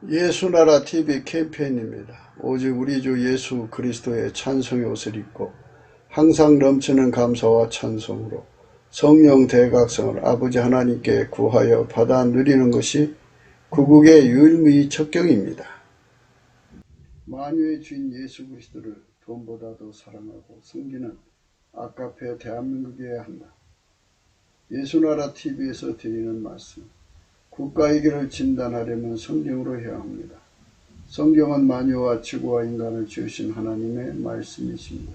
예수나라 TV 캠페인입니다. 오직 우리 주 예수 그리스도의 찬송의 옷을 입고 항상 넘치는 감사와 찬송으로 성령 대각성을 아버지 하나님께 구하여 받아 누리는 것이 구국의 유일무이 척경입니다. 만유의 주인 예수 그리스도를 돈보다도 사랑하고 섬기는 아카페 대한민국이어야 한다. 예수나라 TV에서 드리는 말씀, 국가의 길을 진단하려면 성경으로 해야 합니다. 성경은 만유와 지구와 인간을 지으신 하나님의 말씀이십니다.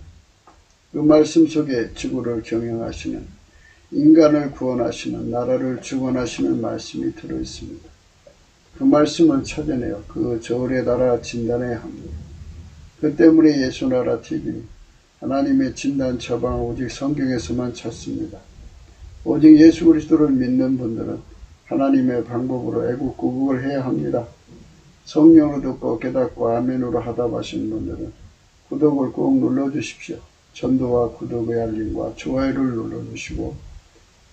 그 말씀 속에 지구를 경영하시는, 인간을 구원하시는, 나라를 주관하시는 말씀이 들어있습니다. 그 말씀을 찾아내어 그 저울에 달아 진단해야 합니다. 그 때문에 예수나라 TV는 하나님의 진단 처방을 오직 성경에서만 찾습니다. 오직 예수 그리스도를 믿는 분들은 하나님의 방법으로 애국구국을 해야 합니다. 성령으로 듣고 깨닫고 아멘으로 하답하신 분들은 구독을 꼭 눌러주십시오. 전도와 구독의 알림과 좋아요를 눌러주시고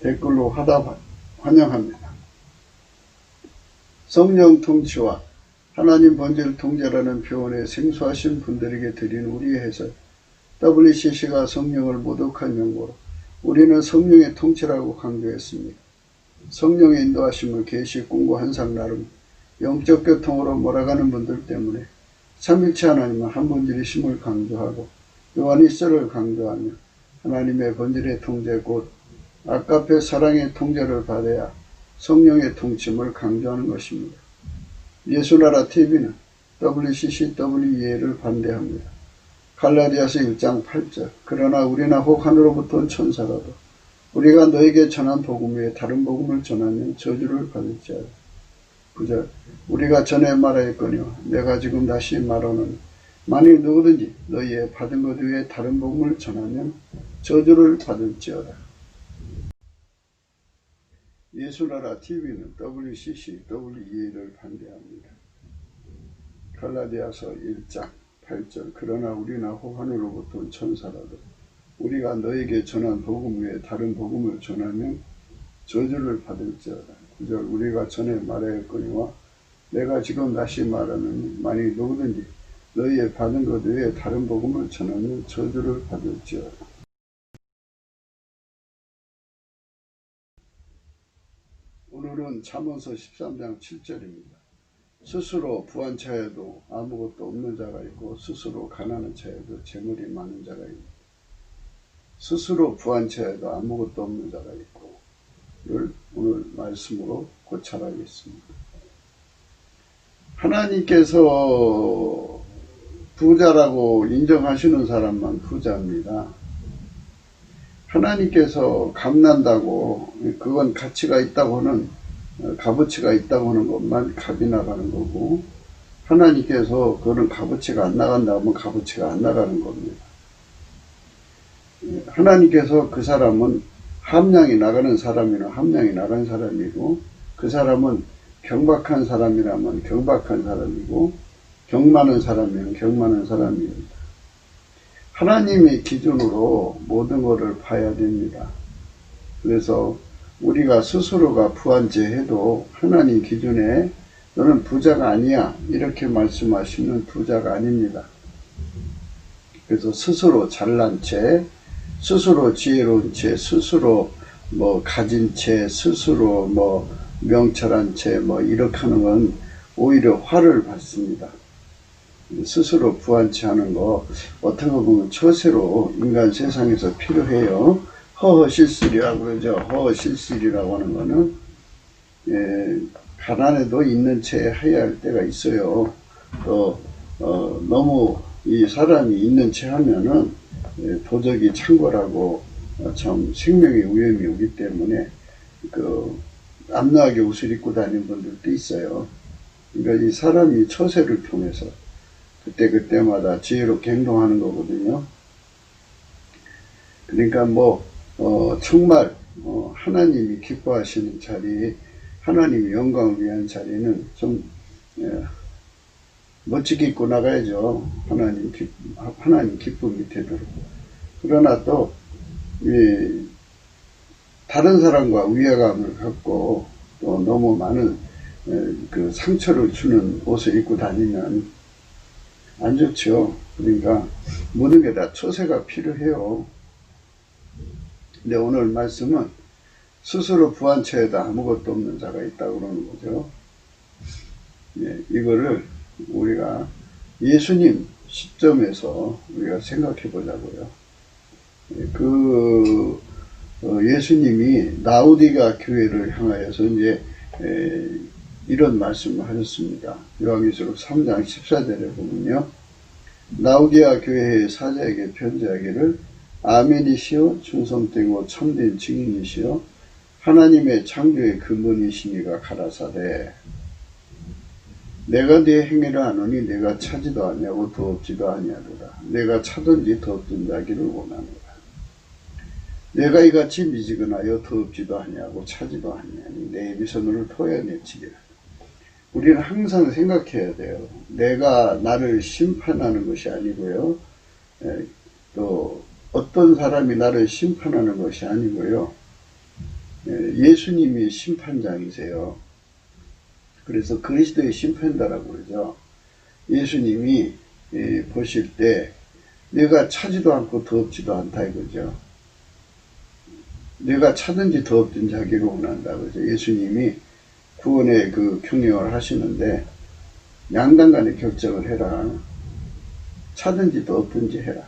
댓글로 하답 환영합니다. 성령 통치와 하나님 본질 통제라는 표현에 생소하신 분들에게 드린 우리의 해설, WCC가 성령을 모독한 용어로 우리는 성령의 통치라고 강조했습니다. 성령의 인도하심을 계시, 꿈과 환상 나름 영적 교통으로 몰아가는 분들 때문에 삼일체 하나님은 한 본질이심을 강조하고 요한일서를 강조하며 하나님의 본질의 통제 곧 아카페 사랑의 통제를 받아야 성령의 통치를 강조하는 것입니다. 예수나라 TV는 WCCWEA를 반대합니다. 갈라디아서 1장 8절 그러나 우리나 혹 하늘로부터 온 천사라도 우리가 너에게 전한 복음 외에 다른 복음을 전하면 저주를 받을지어다. 9절 우리가 전에 말하였거니와 내가 지금 다시 말하노니 만일 누구든지 너희의 받은 것 외에 다른 복음을 전하면 저주를 받을지어다. 예수나라 TV는 WCCWEA를 반대합니다. 갈라디아서 1장 8절 그러나 우리나 혹 하늘로부터 온 천사라도 우리가 너에게 전한 복음 외에 다른 복음을 전하면 저주를 받을지어다. 9절 우리가 전에 말하였거니와 내가 지금 다시 말하노니 만일 누구든지 너희의 받은 것 외에 다른 복음을 전하면 저주를 받을지어다. 오늘은 잠언서 13장 7절입니다. 스스로 부한 자에도 아무것도 없는 자가 있고 스스로 가난한 자에도 재물이 많은 자가 있다. 스스로 부한 자에도 아무것도 없는 자가 있고 를 오늘 말씀으로 고찰하겠습니다. 하나님께서 부자라고 인정하시는 사람만 부자입니다. 하나님께서 값난다고 그건 가치가 있다고 하는 값어치가 있다고 하는 것만 값이 나가는 거고 하나님께서 그거는 값어치가 안 나간다 하면 값어치가 안 나가는 겁니다. 하나님께서 그 사람은 함량이 나가는 사람이나 함량이 나간 사람이고 그 사람은 경박한 사람이라면 경박한 사람이고 경많은 사람이면 경많은 사람입니다. 하나님의 기준으로 모든 것을 봐야 됩니다. 그래서 우리가 스스로가 부한지 해도 하나님 기준에 너는 부자가 아니야 이렇게 말씀하시는 부자가 아닙니다. 그래서 스스로 잘난 채 스스로 지혜로운 채, 스스로 가진 채, 스스로 명철한 채 이렇게 하는 건 오히려 화를 받습니다. 스스로 부한 채 하는 거 어떻게 보면 처세로 인간 세상에서 필요해요. 허허실실이라고 그러죠. 허허실실이라고 하는 거는 가난해도 있는 채 해야 할 때가 있어요. 또 너무 이 사람이 있는 채 하면은 도적이 창궐하고 참 생명의 위험이 오기 때문에 암나하게 옷을 입고 다니는 분들도 있어요. 그러니까 이 사람이 처세를 통해서 그때마다 지혜롭게 행동하는 거거든요. 그러니까 정말 하나님이 기뻐하시는 자리, 하나님의 영광을 위한 자리는 좀 멋지게 입고 나가야죠. 하나님 기쁨 밑에 들고. 그러나 또 다른 사람과 위화감을 갖고 또 너무 많은 그 상처를 주는 옷을 입고 다니면 안 좋죠. 그러니까 모든 게 다 처세가 필요해요. 근데 오늘 말씀은 스스로 부한 채에다 아무것도 없는 자가 있다고 그러는 거죠. 이거를 우리가 예수님 시점에서 우리가 생각해 보자고요. 예수님이 라오디가 교회를 향하여서 이제 이런 말씀을 하셨습니다. 요한계시록 3장 14절에 보면요. 라오디아 교회의 사자에게 편지하기를 아멘이시여 충성되고 참된 증인이시여 하나님의 창조의 근본이시니가 가라사대 내가 네 행위를 아노니 내가 차지도 아니하고 더 없지도 아니하리라. 내가 차든지 더 없든 자기를 원하노라. 내가 이같이 미지근하여 더 없지도 아니하고 차지도 아니하니 내 입이 너를 토해내치리라. 우리는 항상 생각해야 돼요. 내가 나를 심판하는 것이 아니고요. 또 어떤 사람이 나를 심판하는 것이 아니고요. 예수님이 심판장이세요. 그래서 그리스도의 심판자라고 그러죠. 예수님이 보실 때 내가 차지도 않고 더 없지도 않다 이거죠. 내가 차든지 더 없든 자기를 원한다 그러죠. 예수님이 구원의 그 경영을 하시는데 양당 간에 결정을 해라. 차든지 더 없든지 해라.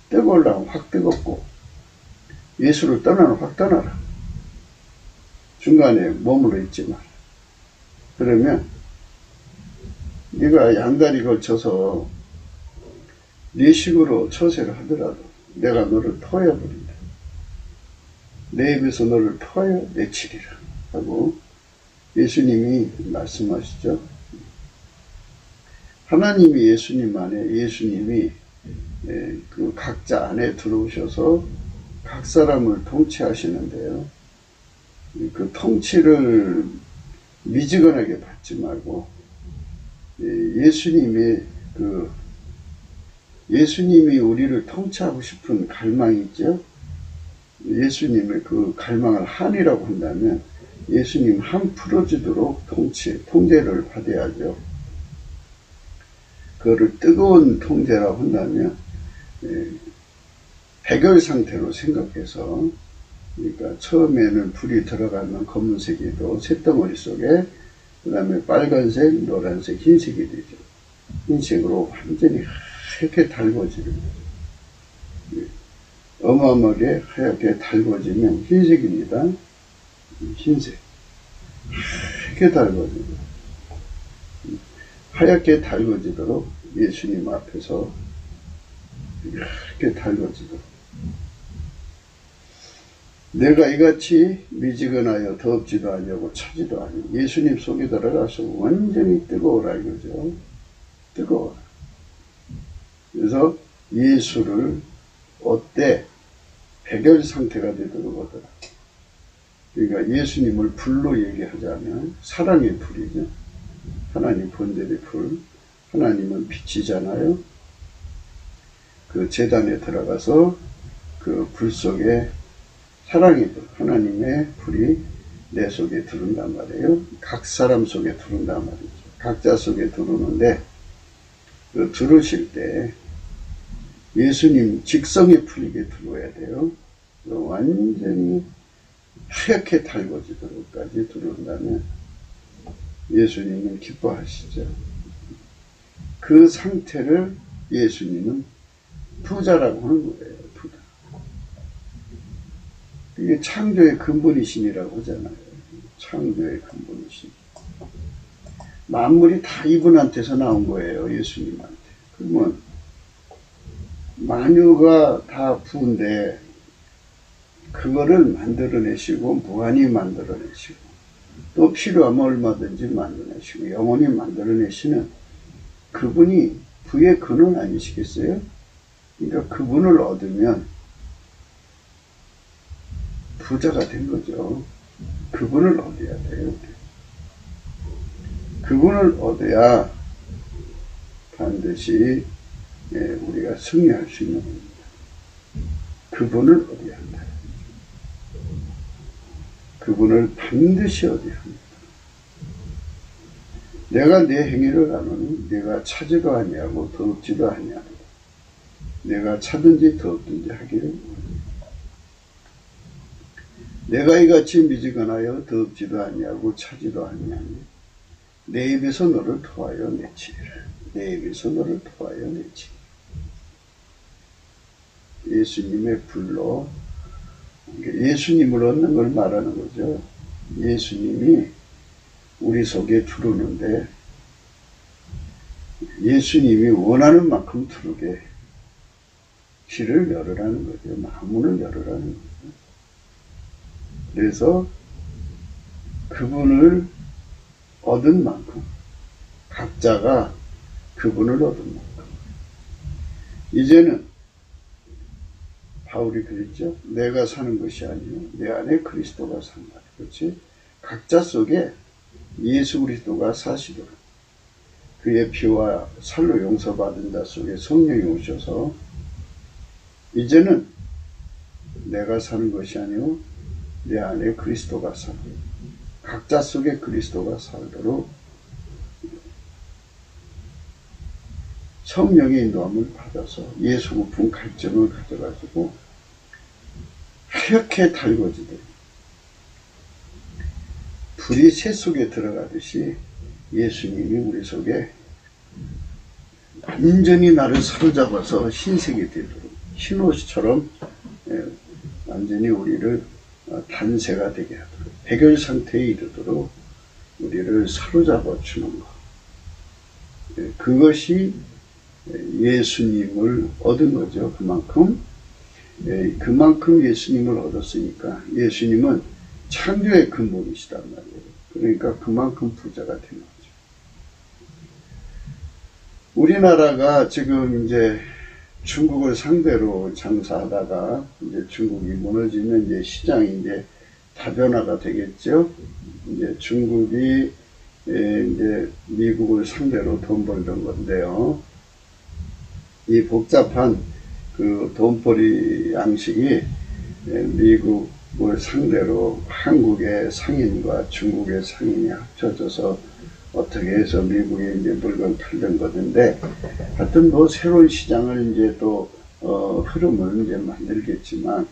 뜨거우려면 확 뜨겁고 예수를 떠나면 확 떠나라. 중간에 머물러 있지 마라. 그러면 네가 양다리 걸쳐서 네 식으로 처세를 하더라도 내가 너를 토해버린다. 내 입에서 너를 토하여 내치리라 하고 예수님이 말씀하시죠. 하나님이 예수님 안에 예수님이 그 각자 안에 들어오셔서 각 사람을 통치하시는데요. 그 통치를 미지근하게 받지 말고 예수님이 우리를 통치하고 싶은 갈망이 있죠. 예수님의 그 갈망을 한이라고 한다면 예수님 한 풀어지도록 통제를 받아야죠. 그거를 뜨거운 통제라고 한다면 백열 상태로 생각해서 그러니까 처음에는 불이 들어가면 검은색이도 쇳덩어리 속에 그 다음에 빨간색, 노란색, 흰색이 되죠. 흰색으로 완전히 하얗게 달궈지는 거죠. 어마어마하게 하얗게 달궈지면 흰색입니다. 흰색. 하얗게 달궈지고 하얗게 달궈지도록 예수님 앞에서 하얗게 달궈지도록 내가 이같이 미지근하여 더없지도 아니하고 차지도 아니하고 예수님 속에 들어가서 완전히 뜨거워라 이거죠. 뜨거워라. 그래서 예수를 어때 백열 상태가 되도록 하더라. 그러니까 예수님을 불로 얘기하자면 사랑의 불이죠. 하나님 본del의 불. 하나님은 빛이잖아요. 그 제단에 들어가서 그 불 속에 사랑의 불, 하나님의 불이 내 속에 들어온단 말이에요. 각 사람 속에 들어온단 말이죠. 각자 속에 들어오는데 그 들으실 때 예수님 직성에 풀리게 들어와야 돼요. 완전히 하얗게 달궈지도록까지 들어온다면 예수님은 기뻐하시죠. 그 상태를 예수님은 부자라고 하는 거예요. 부자. 이게 창조의 근본이신이라고 하잖아요. 창조의 근본이신. 만물이 다 이분한테서 나온 거예요. 예수님한테. 그러면 만유가 다 부인데 그거를 만들어내시고 무한히 만들어내시고 또 필요하면 얼마든지 만들어내시고 영원히 만들어내시는 그분이 부의 근원 아니시겠어요? 그러니까 그분을 얻으면 부자가 된 거죠. 그분을 얻어야 돼요. 그분을 얻어야 반드시 우리가 승리할 수 있는 겁니다. 그분을 얻어야 한다. 그분을 반드시 얻어야 합니다. 내가 내 행위를 아노니 내가 차지도 아니하고 더럽지도 아니하리라. 내가 차든지 더럽든지 하기를 원하노라. 내가 이같이 미지근하여 더럽지도 아니하고 차지도 아니하니 내 입에서 너를 토하여 내치리라. 내 입에서 너를 토하여 내치리라. 예수님의 불로 예수님을 얻는 걸 말하는 거죠. 예수님이 우리 속에 들어오는데 예수님이 원하는 만큼 들어오게 길을 열으라는 거죠. 마음문을 열으라는 거죠. 그래서 그분을 얻은 만큼 각자가 그분을 얻은 만큼 이제는 바울이 그랬죠. 내가 사는 것이 아니요 내 안에 그리스도가 산다. 그렇지? 각자 속에 예수 그리스도가 사시도록 그의 피와 살로 용서받은 자 속에 성령이 오셔서 이제는 내가 사는 것이 아니요 내 안에 그리스도가 살아 각자 속에 그리스도가 살도록 성령의 인도함을 받아서 예수 높은 갈증을 가져가지고 하얗게 달궈지듯 불이 새 속에 들어가듯이 예수님이 우리 속에 완전히 나를 사로잡아서 흰색이 되도록 흰옷처럼 완전히 우리를 단세가 되게 하도록 백열 상태에 이르도록 우리를 사로잡아 주는 것. 그것이 예수님을 얻은 거죠. 그만큼 예수님을 얻었으니까 예수님은 창조의 근본이시단 말이에요. 그러니까 그만큼 부자가 된 거죠. 우리나라가 지금 이제 중국을 상대로 장사하다가 이제 중국이 무너지면 이제 시장이 이제 다변화가 되겠죠. 이제 중국이 이제 미국을 상대로 돈 벌던 건데요. 이 복잡한 그 돈벌이 양식이 미국을 상대로 한국의 상인과 중국의 상인이 합쳐져서 어떻게 해서 미국에 이제 물건 팔던 거던데 하여튼 뭐 새로운 시장을 이제 또 흐름을 이제 만들겠지만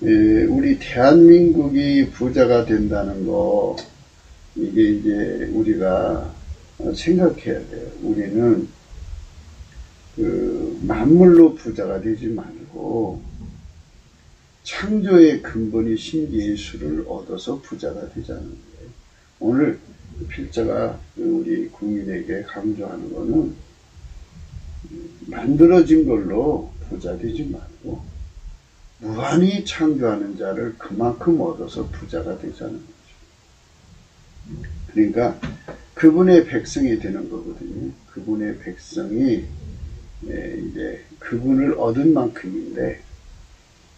우리 대한민국이 부자가 된다는 거 이게 이제 우리가 생각해야 돼요. 우리는 그 만물로 부자가 되지 말고 창조의 근본이신 예수를 얻어서 부자가 되자는 거예요. 오늘 필자가 우리 국민에게 강조하는 거는 만들어진 걸로 부자 되지 말고 무한히 창조하는 자를 그만큼 얻어서 부자가 되자는 거죠. 그러니까 그분의 백성이 되는 거거든요. 그분의 백성이 이제 그분을 얻은 만큼인데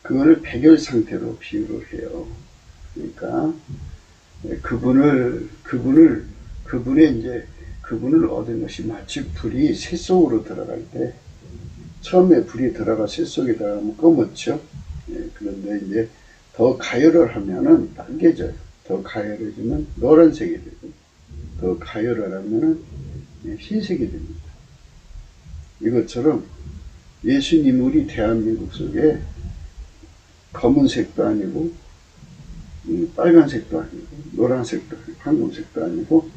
그거를 백열 상태로 비유를 해요. 그러니까 그분을 얻은 것이 마치 불이 새 속으로 들어갈 때 처음에 불이 들어가 새 속에 들어가면 검었죠. 그런데 이제 더 가열을 하면은 빨개져요. 더 가열해지면 노란색이 되고 더 가열을 하면은 흰색이 됩니다. 이것처럼 예수님 우리 대한민국 속에 검은색도 아니고 빨간색도 아니고 노란색도 아니고 황금색도 아니고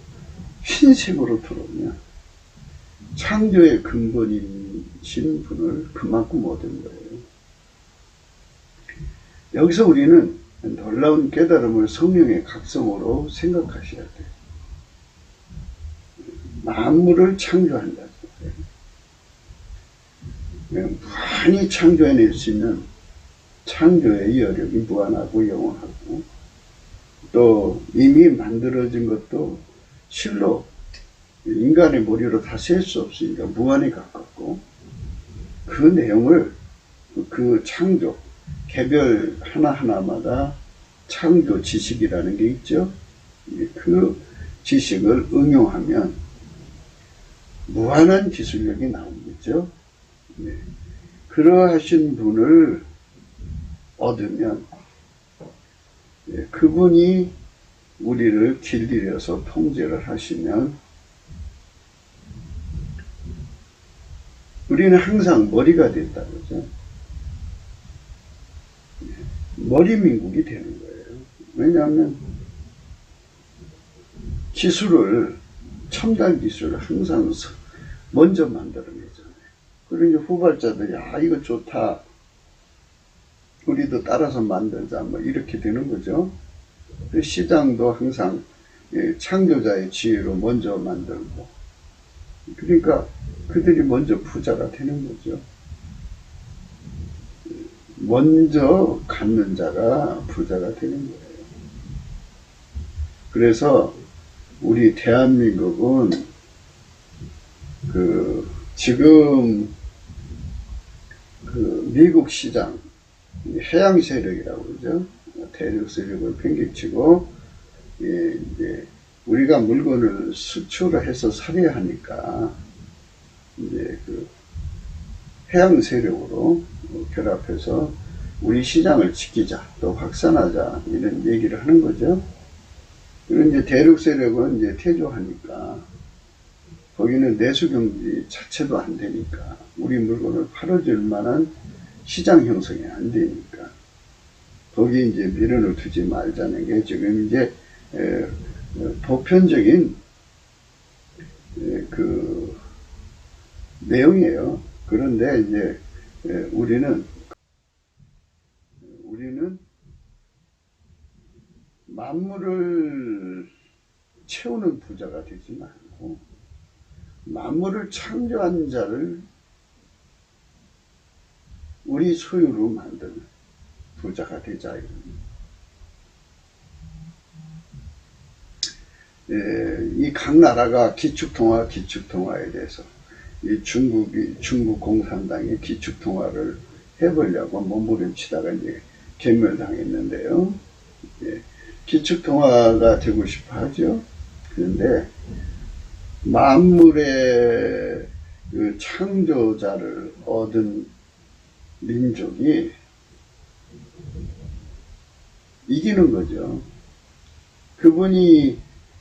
흰색으로 들어오면 창조의 근본이신 분을 그만큼 얻은 거예요. 여기서 우리는 놀라운 깨달음을 성령의 각성으로 생각하셔야 돼요. 만물을 창조한다. 무한히 창조해낼 수 있는 창조의 여력이 무한하고 영원하고 또 이미 만들어진 것도 실로 인간의 머리로 다 셀 수 없으니까 무한히 가깝고 그 내용을 그 창조 개별 하나하나마다 창조 지식이라는 게 있죠. 그 지식을 응용하면 무한한 기술력이 나오겠죠. 그러하신 분을 얻으면 그분이 우리를 길들여서 통제를 하시면 우리는 항상 머리가 된다 그러죠. 머리 민국이 되는 거예요. 왜냐하면 기술을, 첨단 기술을 항상 먼저 만들어내잖아요. 그리고 이제 후발자들이 이거 좋다, 우리도 따라서 만들자, 뭐 이렇게 되는 거죠. 시장도 항상 창조자의 지혜로 먼저 만들고, 그러니까 그들이 먼저 부자가 되는 거죠. 먼저 갖는 자가 부자가 되는 거예요. 그래서 우리 대한민국은 지금 미국 시장, 해양 세력이라고 그러죠. 대륙 세력을 팽개치고 이제 우리가 물건을 수출을 해서 사려야 하니까 이제 해양 세력으로 결합해서 우리 시장을 지키자, 또 확산하자, 이런 얘기를 하는 거죠. 그리고 이제 대륙 세력은 이제 퇴조하니까 거기는 내수 경기 자체도 안 되니까 우리 물건을 팔아줄 만한 시장 형성이 안 되니까 거기 이제 미련을 두지 말자는 게 지금 이제 보편적인 내용이에요. 그런데 이제 우리는 만물을 채우는 부자가 되지 말고 만물을 창조한 자를 우리 소유로 만드는 부자가 되자. 이 각 나라가 기축통화에 대해서 이 중국 공산당이 기축통화를 해보려고 몸부림치다가 이제 괴멸당했는데요. 기축통화가 되고 싶어 하죠. 그런데 만물의 창조자를 얻은 민족이 이기는 거죠. 그분이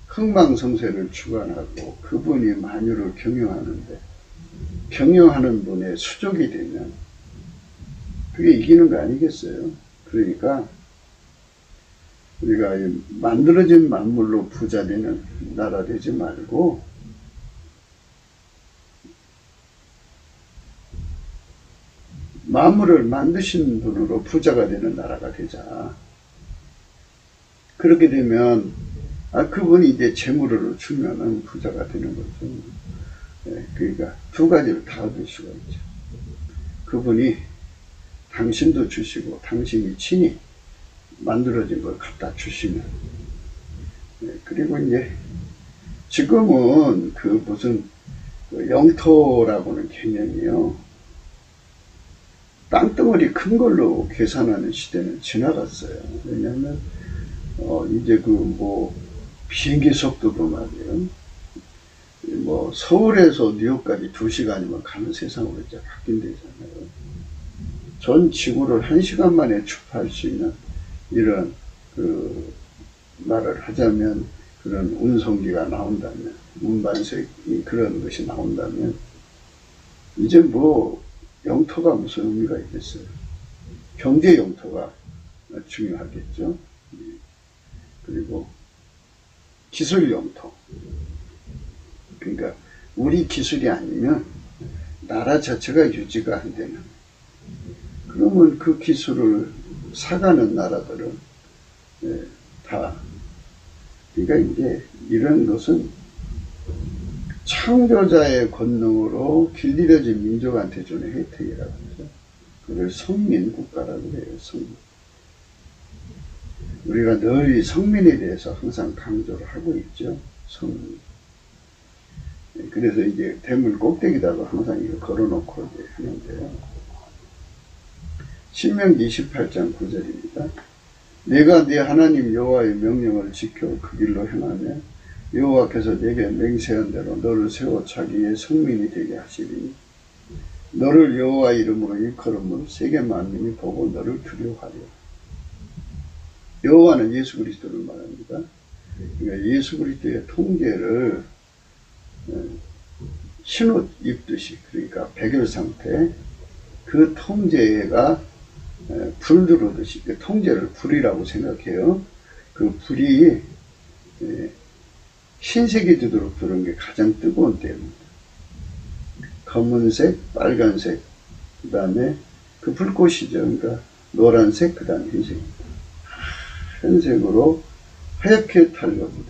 흥망성쇠를 주관하고 그분이 만유를 경영하는데 경영하는 분의 수족이 되면 그게 이기는 거 아니겠어요? 그러니까 우리가 만들어진 만물로 부자 되는 나라 되지 말고 만물을 만드신 분으로 부자가 되는 나라가 되자. 그렇게 되면 그분이 이제 재물을 주면은 부자가 되는 거죠. 그러니까 두 가지를 다 얻을 수가 있죠. 그분이 당신도 주시고 당신이 친히 만들어진 걸 갖다 주시면. 그리고 이제 지금은 무슨 영토라고는 개념이요. 땅덩어리 큰 걸로 계산하는 시대는 지나갔어요. 왜냐하면 이제 비행기 속도도 말이에요. 서울에서 뉴욕까지 2시간이면 가는 세상으로 이제 바뀐대잖아요. 전 지구를 1시간 만에 추파할 수 있는 이런 말을 하자면 그런 운송기가 나온다면, 운반석이 그런 것이 나온다면 이제 영토가 무슨 의미가 있겠어요. 경제 영토가 중요하겠죠. 그리고 기술 영토. 그러니까 우리 기술이 아니면 나라 자체가 유지가 안 되는. 그러면 그 기술을 사가는 나라들은 다. 그러니까 이제 이런 것은 창조자의 권능으로 길들여진 민족한테 주는 혜택이라고 하죠. 그걸 성민국가라고 해요. 성민. 우리가 늘 이 성민에 대해서 항상 강조를 하고 있죠. 성민. 그래서 이제 대물 꼭대기다가 항상 이거 걸어놓고 이제 하는데요. 신명기 28장 9절입니다. 내가 네 하나님 여호와의 명령을 지켜 그 길로 행하며 여호와께서 내게 맹세한 대로 너를 세워 자기의 성민이 되게 하시리니 너를 여호와 이름으로 일컬음으로 세계 만민이 보고 너를 두려워하리라. 여호와는 예수 그리스도를 말합니다. 그러니까 예수 그리스도의 통제를 신옷 입듯이, 그러니까 백열 상태, 그 통제가 불 들어오듯이, 그 통제를 불이라고 생각해요. 그 불이 흰색이 되도록 들은 게 가장 뜨거운 때입니다. 검은색, 빨간색, 그 다음에 그 불꽃이죠. 그러니까 노란색, 그 다음에 흰색입니다. 흰색으로 하얗게 달궈지도록,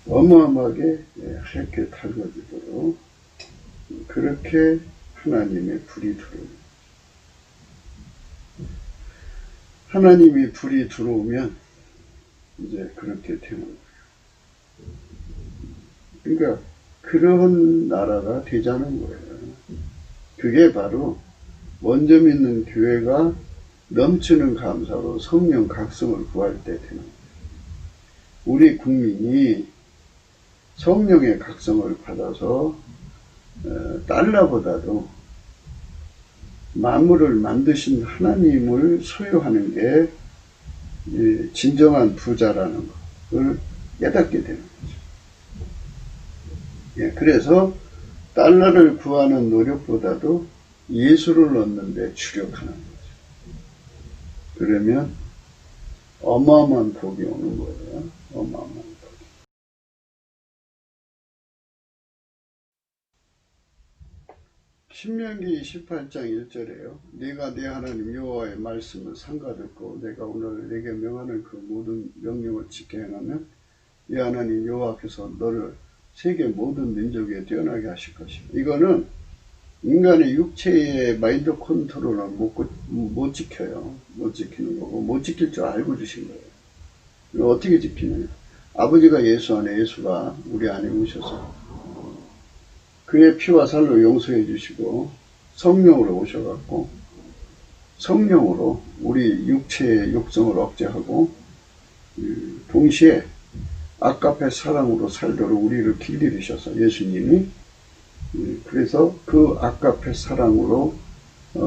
어마어마하게 하얗게 달궈지도록, 그렇게 하나님의 불이 들어옵니다. 하나님이 불이 들어오면 이제 그렇게 되는 거예요. 그러니까 그런 나라가 되자는 거예요. 그게 바로 먼저 믿는 교회가 넘치는 감사로 성령 각성을 구할 때 되는 거예요. 우리 국민이 성령의 각성을 받아서 달러보다도 만물을 만드신 하나님을 소유하는 게 진정한 부자라는 것을 깨닫게 되는 거죠. 그래서 달러를 구하는 노력보다도 예수를 얻는 데 주력하는 거죠. 그러면 어마어마한 복이 오는 거예요. 어마어마한 복이. 신명기 18장 1절에요. 네가 네 하나님 여호와의 말씀을 삼가듣고 내가 오늘 네게 명하는 그 모든 명령을 지켜 행하면 네 하나님 여호와께서 너를 세계 모든 민족에 뛰어나게 하실 것이다. 이거는 인간의 육체의 마인드 컨트롤을 못 지켜요. 못 지키는 거고, 못 지킬 줄 알고 주신 거예요. 이거 어떻게 지키느냐. 아버지가 예수 안에, 예수가 우리 안에 오셔서 그의 피와 살로 용서해 주시고 성령으로 오셔갖고 성령으로 우리 육체의 육성을 억제하고 동시에 아까페 사랑으로 살도록 우리를 길들이셔서 예수님이, 그래서 그 아까페 사랑으로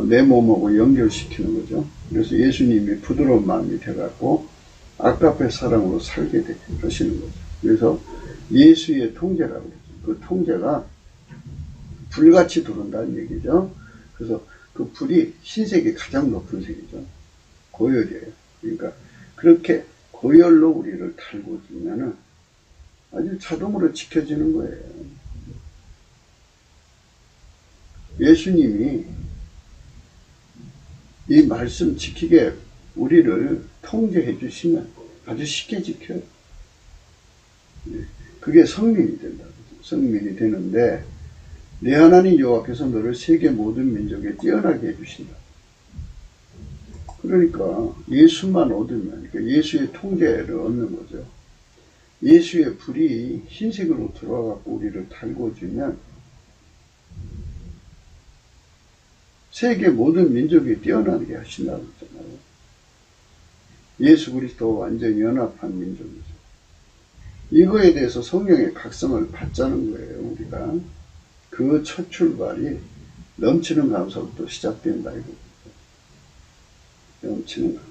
내 몸하고 연결시키는 거죠. 그래서 예수님이 부드러운 마음이 돼갖고 아까페 사랑으로 살게 되시는 거죠. 그래서 예수의 통제라고 그러죠. 그 통제가 불같이 들어온다는 얘기죠. 그래서 그 불이 흰색이 가장 높은 색이죠. 고열이에요. 그러니까 그렇게 고열로 우리를 달고 주면은 아주 자동으로 지켜지는 거예요. 예수님이 이 말씀 지키게 우리를 통제해 주시면 아주 쉽게 지켜요. 그게 성민이 된다. 성민이 되는데 내 하나님 여호와께서 너를 세계 모든 민족에 뛰어나게 해주신다. 그러니까 예수만 얻으면, 그러니까 예수의 통제를 얻는 거죠. 예수의 불이 흰색으로 들어와갖고 우리를 달궈주면 세계 모든 민족이 뛰어나게 하신다고 했잖아요. 예수 그리스도와 완전히 연합한 민족이죠. 이거에 대해서 성령의 각성을 받자는 거예요. 우리가 그 첫 출발이 넘치는 감사부터 시작된다 이거죠. 넘치는 감사.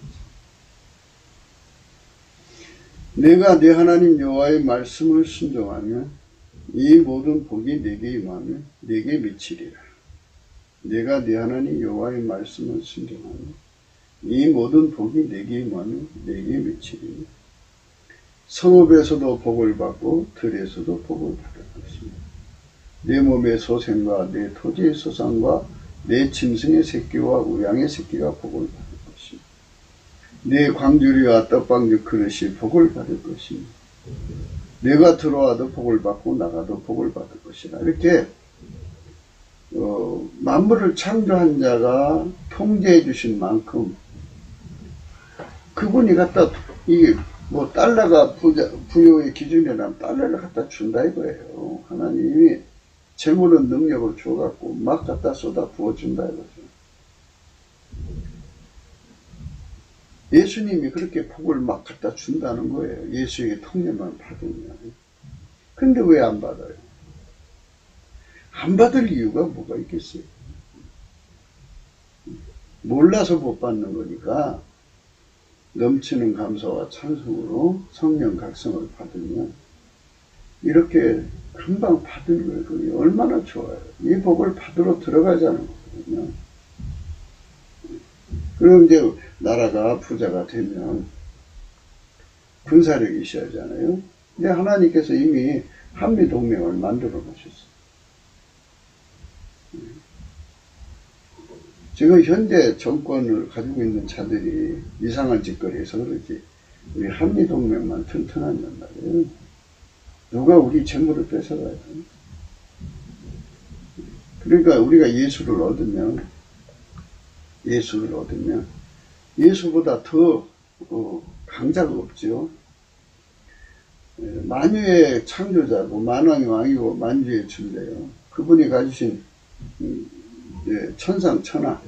내가 네 하나님 여호와의 말씀을 순종하면 이 모든 복이 내게 임하면 내게 미치리라. 내가 네 하나님 여호와의 말씀을 순종하면 이 모든 복이 내게 임하면 내게 미치리라. 성읍에서도 복을 받고 들에서도 복을 받을 것입니다. 내 몸의 소생과 내 토지의 소산과 내 짐승의 새끼와 우양의 새끼가 복을 받을 것입니다. 내 광주리와 떡방주 그릇이 복을 받을 것입니다. 내가 들어와도 복을 받고 나가도 복을 받을 것이다. 이렇게 만물을 창조한 자가 통제해 주신 만큼 그분이 갖다 이게 뭐 달러가 부여의 기준이라면 달러를 갖다 준다 이거예요. 하나님이 재물은 능력을 줘갖고 막 갖다 쏟아 부어준다 이거죠. 예수님이 그렇게 복을 막 갖다 준다는 거예요. 예수의 통제만 받으면. 근데 왜 안 받아요? 안 받을 이유가 뭐가 있겠어요? 몰라서 못 받는 거니까 넘치는 감사와 찬송으로 성령 각성을 받으면 이렇게 금방 받은 거예요. 그게 얼마나 좋아요. 이 복을 받으러 들어가자는 거거든요. 그럼 이제 나라가 부자가 되면 군사력이 있어야 하잖아요. 근데 하나님께서 이미 한미동맹을 만들어 놓으셨어요. 지금 현재 정권을 가지고 있는 자들이 이상한 짓거리에서 그러지, 우리 한미동맹만 튼튼하단 말이에요. 누가 우리 재물을 뺏어가요. 그러니까 우리가 예수를 얻으면 예수보다 더 강자가 없죠. 만유의 창조자고 만왕의 왕이고 만주의 주인데요. 그분이 가지신 천상천하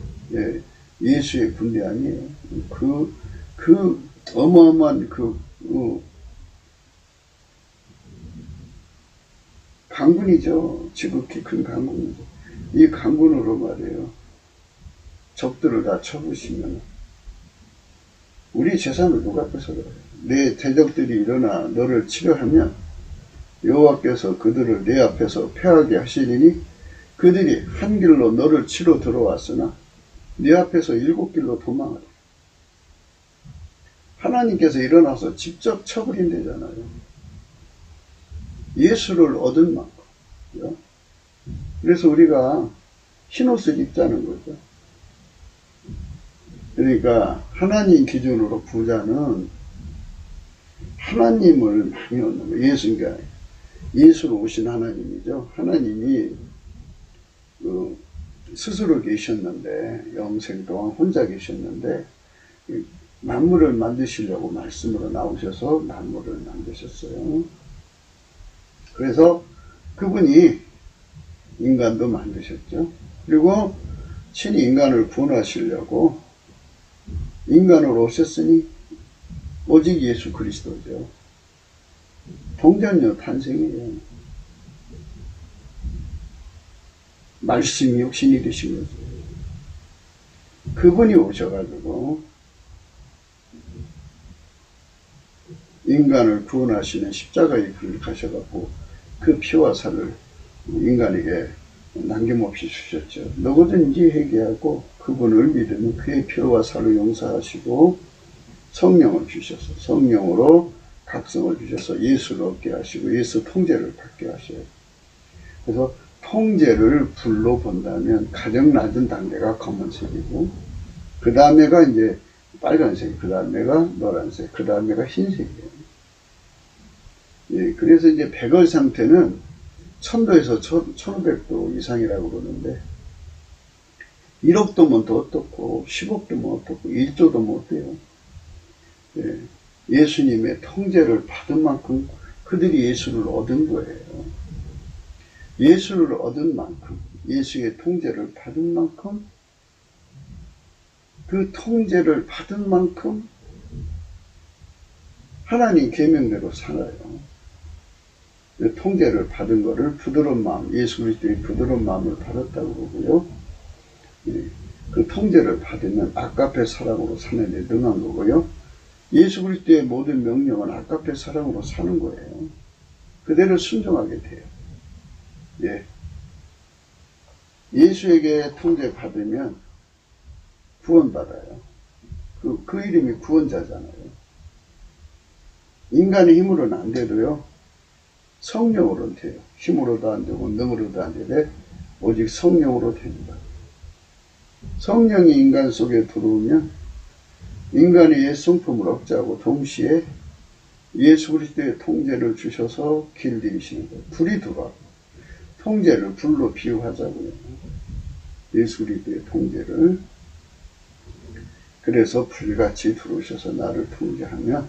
예수의 군대 아니에요. 그 어마어마한 강군이죠. 지극히 큰 강군이죠. 이 강군으로 말이에요. 적들을 다 쳐부시면 우리 재산을 누가 뺏어가요? 내 대적들이 일어나 너를 치려하면 여호와께서 그들을 내 앞에서 패하게 하시리니 그들이 한 길로 너를 치러 들어왔으나 네 앞에서 7길로 도망하리. 하나님께서 일어나서 직접 쳐버린대잖아요. 예수를 얻은 만큼. 그래서 우리가 흰옷을 입자는 거죠. 그러니까 하나님 기준으로 부자는 하나님을 많이 얻는 거예요. 예수가 예수로 오신 하나님이죠. 하나님이 스스로 계셨는데 영생 동안 혼자 계셨는데 만물을 만드시려고 말씀으로 나오셔서 만물을 만드셨어요. 그래서 그분이 인간도 만드셨죠. 그리고 친히 인간을 구원하시려고 인간으로 오셨으니 오직 예수 그리스도죠. 동전녀 탄생이에요. 말씀이 육신이 되신 거죠. 그분이 오셔가지고 인간을 구원하시는 십자가의 길을 가셔갖고 그 피와 살을 인간에게 남김없이 주셨죠. 누구든지 회개하고 그분을 믿으면 그의 피와 살을 용서하시고 성령을 주셔서 성령으로 각성을 주셔서 예수를 얻게 하시고 예수 통제를 받게 하셔요. 그래서 통제를 불로 본다면 가장 낮은 단계가 검은색이고 그 다음에가 이제 빨간색, 그 다음에가 노란색, 그 다음에가 흰색이에요. 예, 그래서 이제 백월 상태는 1000도에서 1500도 이상이라고 그러는데 1억도면 더 어떻고 10억도면 어떻고 1조도면 어때요? 예, 예수님의 통제를 받은 만큼 그들이 예수를 얻은 거예요. 예수를 얻은 만큼 예수의 통제를 받은 만큼 그 통제를 받은 만큼 하나님 계명대로 살아요. 그 통제를 받은 거를 부드러운 마음, 예수 그리스도의 부드러운 마음을 받았다고 그러고요. 예, 그 통제를 받으면 아까페 사랑으로 사는 데 능한 거고요. 예수 그리스도의 모든 명령은 아까페 사랑으로 사는 거예요. 그대로 순종하게 돼요. 예. 예수에게 통제 받으면 구원받아요. 그 이름이 구원자잖아요. 인간의 힘으로는 안 돼도요. 성령으로는 돼요. 힘으로도 안 되고 능으로도 안 되되 오직 성령으로 됩니다. 성령이 인간 속에 들어오면 인간의 옛 성품을 억제하고 동시에 예수 그리스도의 통제를 주셔서 길들이시는 거예요. 불이 들어와요. 통제를 불로 비유하자고요. 예수 그리스도의 통제를. 그래서 불같이 들어오셔서 나를 통제하면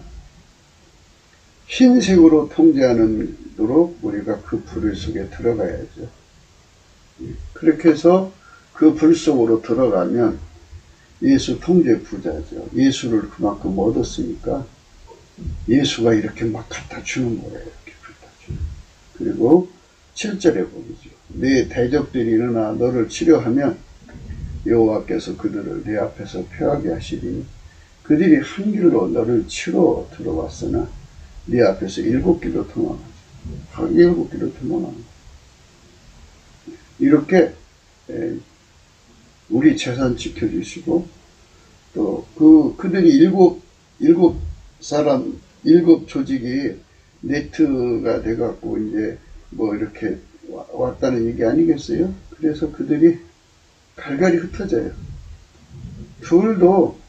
흰색으로 통제하는 도록 우리가 그 불 속에 들어가야죠. 그렇게 해서 그 불 속으로 들어가면 예수 통제 부자죠. 예수를 그만큼 얻었으니까 예수가 이렇게 막 갖다 주는 거예요. 이렇게 갖다 주는. 그리고 7절에 보이죠. 네 대적들이 일어나 너를 치려하면 여호와께서 그들을 내 앞에서 패하게 하시리니 그들이 한 길로 너를 치러 들어왔으나 네 앞에서 7길로 도망하지. 7길로 도망하는 거야. 이렇게 우리 재산 지켜주시고 또 그들이 일곱 사람, 7조직이 네트가 돼갖고 이제 뭐 이렇게 왔다는 얘기 아니겠어요? 그래서 그들이 갈갈이 흩어져요. 둘도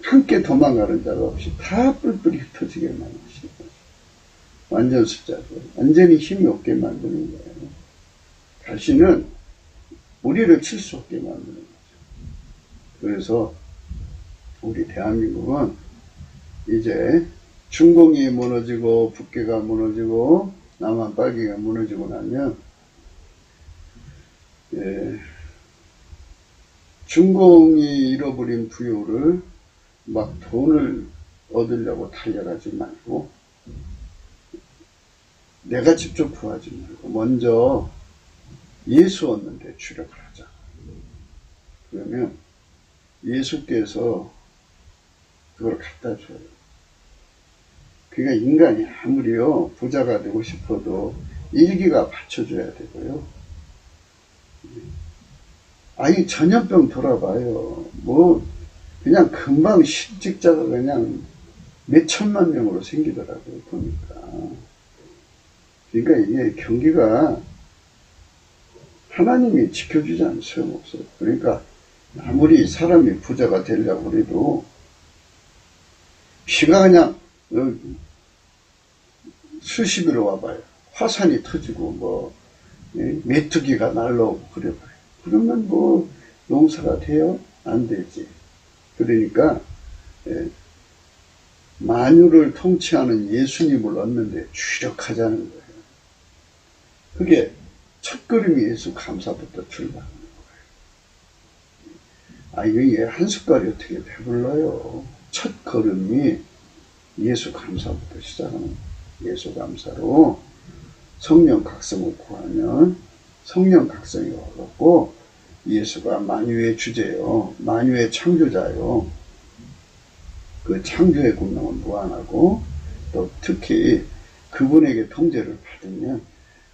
함께 도망가는 자가 없이 다 뿔뿔이 흩어지게 만드시는 거예요. 완전 숫자로 완전히 힘이 없게 만드는 거예요. 다시는 우리를 칠 수 없게 만드는 거죠. 그래서 우리 대한민국은 이제 중공이 무너지고 북계가 무너지고 남한 빨기가 무너지고 나면 중공이 잃어버린 부요를 막 돈을 얻으려고 달려가지 말고 내가 직접 구하지 말고 먼저 예수 얻는데 주력을 하자. 그러면 예수께서 그걸 갖다 줘요. 그러니까 인간이 아무리요 부자가 되고 싶어도 일기가 받쳐줘야 되고요. 아니 전염병 돌아봐요. 뭐 그냥 금방 실직자가 그냥 몇 천만 명으로 생기더라고요. 보니까. 그러니까 이게 경기가 하나님이 지켜주지 않으면 소용없어요. 그러니까 아무리 사람이 부자가 되려고 해도 비가 그냥 수십으로 와봐요. 화산이 터지고 뭐 메뚜기가 날라오고 그래봐요. 그러면 뭐 농사가 돼요? 안 되지. 그러니까 만유를 통치하는 예수님을 얻는데 주력하자는 거예요. 그게 첫걸음이 예수 감사부터 출발하는 거예요. 이게 한 숟갈이 어떻게 배불러요. 첫걸음이 예수 감사부터 시작하는 거예요. 예수 감사로 성령 각성을 구하면 성령 각성이 와갖고 예수가 만유의 주제요. 만유의 창조자요. 그 창조의 공명은 무한하고 또 특히 그분에게 통제를 받으면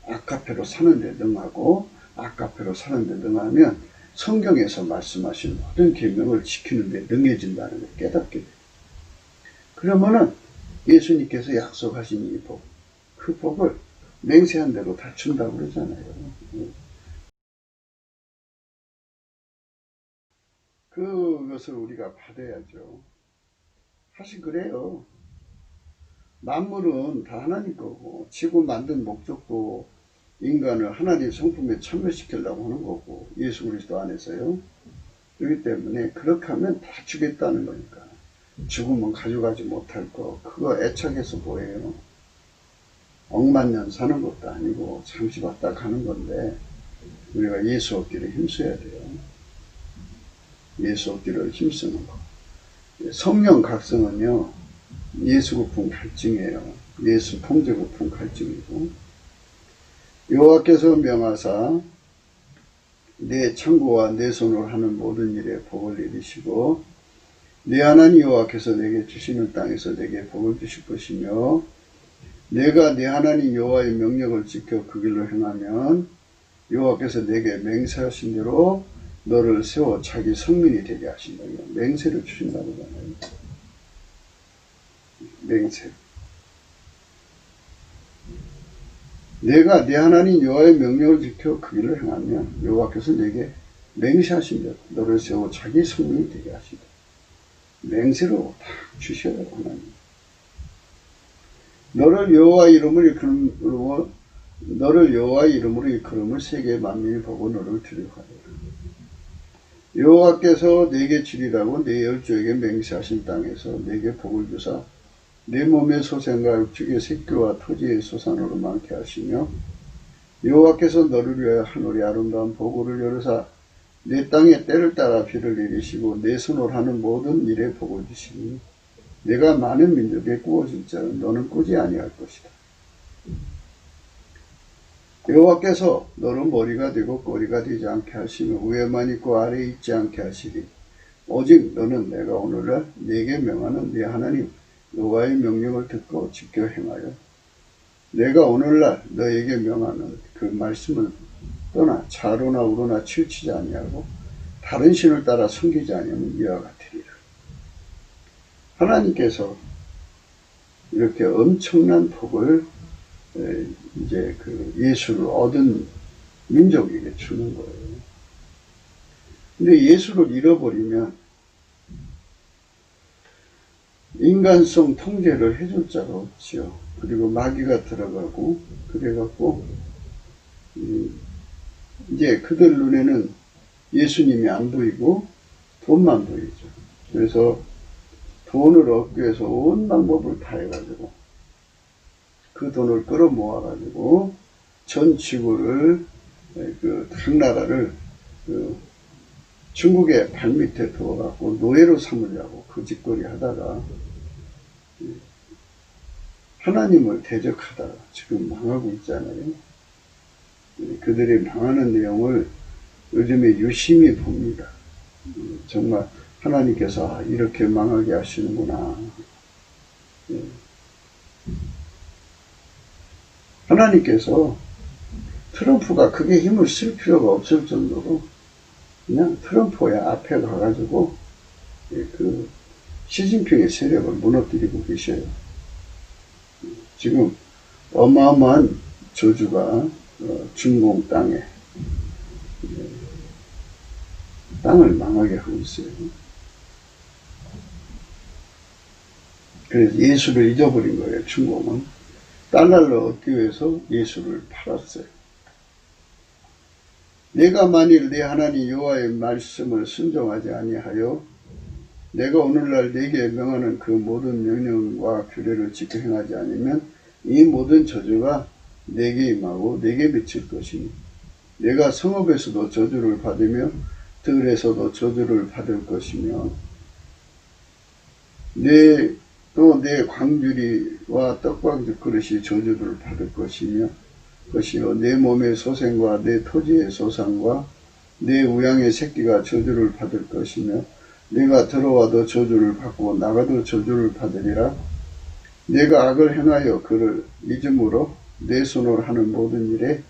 아카페로 사는데 능하고 아카페로 사는데 능하면 성경에서 말씀하신 모든 계명을 지키는데 능해진다는 걸 깨닫게 돼요. 그러면은 예수님께서 약속하신 이 복, 그 복을 맹세한 대로 다 준다고 그러잖아요. 그것을 우리가 받아야죠. 사실 그래요. 만물은 다 하나님 거고 지구 만든 목적도 인간을 하나님 성품에 참여시키려고 하는 거고 예수 그리스도 안에서요. 그렇기 때문에 그렇게 하면 다 주겠다는 거니까. 죽으면 가져가지 못할 거 그거 애착해서 뭐예요. 억만년 사는 것도 아니고 잠시 왔다 가는 건데 우리가 예수 얻기를 힘써야 돼요. 예수 얻기를 힘쓰는 거. 성령 각성은요. 예수 고품 갈증이에요. 예수 통제 고품 갈증이고 여호와께서 명하사 내 창고와 내 손으로 하는 모든 일에 복을 내리시고 내 하나님 여호와께서 내게 주시는 땅에서 내게 복을 주실 것이며 내가 내 하나님 여호와의 명령을 지켜 그 길로 행하면 여호와께서 내게 맹세하신 대로 너를 세워 자기 성민이 되게 하신다. 맹세를 주신다고 하잖아요. 맹세. 내가 내 하나님 여호와의 명령을 지켜 그 길을 행하면 여호와께서 내게 맹세하신 대로 너를 세워 자기 성민이 되게 하신다. 맹세로 다 주셔야 돼요. 하나님. 너를 여호와의 이름으로 일컬음을 세계 만민이 보고 너를 두려워하리라. 여호와께서 내게 주리라고 내 열조에게 맹세하신 땅에서 내게 복을 주사 내 몸의 소생과 육축의 새끼와 토지의 소산으로 많게 하시며 여호와께서 너를 위하여 하늘의 아름다운 보고를 열으사 내 땅에 때를 따라 비를 내리시고 내 손으로 하는 모든 일에 복을 주시니 내가 많은 민족에 꾸어줄 자는 너는 꾸지 아니할 것이다. 여호와께서 너로 머리가 되고 꼬리가 되지 않게 하시며 위에만 있고 아래에 있지 않게 하시리. 오직 너는 내가 오늘날 네게 명하는 네 하나님 여호와의 명령을 듣고 지켜 행하여 내가 오늘날 너에게 명하는 그 말씀을 떠나 좌로나 우로나 치우치지 아니하고 다른 신을 따라 섬기지 아니하면 이와 같으리라. 하나님께서 이렇게 엄청난 복을 이제 그 예수를 얻은 민족에게 주는 거예요. 근데 예수를 잃어버리면 인간성 통제를 해줄 자가 없지요. 그리고 마귀가 들어가고 그래갖고 이제 그들 눈에는 예수님이 안 보이고 돈만 보이죠. 그래서 돈을 얻기 위해서 온 방법을 다 해가지고 그 돈을 끌어모아가지고 전 지구를 각 나라를 중국의 발밑에 두어갖고 노예로 삼으려고 그 짓거리 하다가 하나님을 대적하다가 지금 망하고 있잖아요. 그들이 망하는 내용을 요즘에 유심히 봅니다. 정말 하나님께서 이렇게 망하게 하시는구나. 하나님께서 트럼프가 크게 힘을 쓸 필요가 없을 정도로 그냥 트럼프의 앞에 가가지고 그 시진핑의 세력을 무너뜨리고 계셔요. 지금 어마어마한 저주가 중공 땅에 땅을 망하게 하고 있어요. 그래서 예수를 잊어버린 거예요. 중공은 달러를 얻기 위해서 예수를 팔았어요. 내가 만일 내 하나님 여호와의 말씀을 순종하지 아니하여 내가 오늘날 네게 명하는 그 모든 명령과 규례를 지켜 행하지 않으면 이 모든 저주가 네게 임하고 네게 미칠 것이니 내가 성읍에서도 저주를 받으며 들에서도 저주를 받을 것이며 또 내 광주리와 떡방죽 그릇이 저주를 받을 것이며 것이요 내 몸의 소생과 내 토지의 소산과 내 우양의 새끼가 저주를 받을 것이며 내가 들어와도 저주를 받고 나가도 저주를 받으리라. 내가 악을 행하여 그를 잊음으로 내 손으로 하는 모든 일에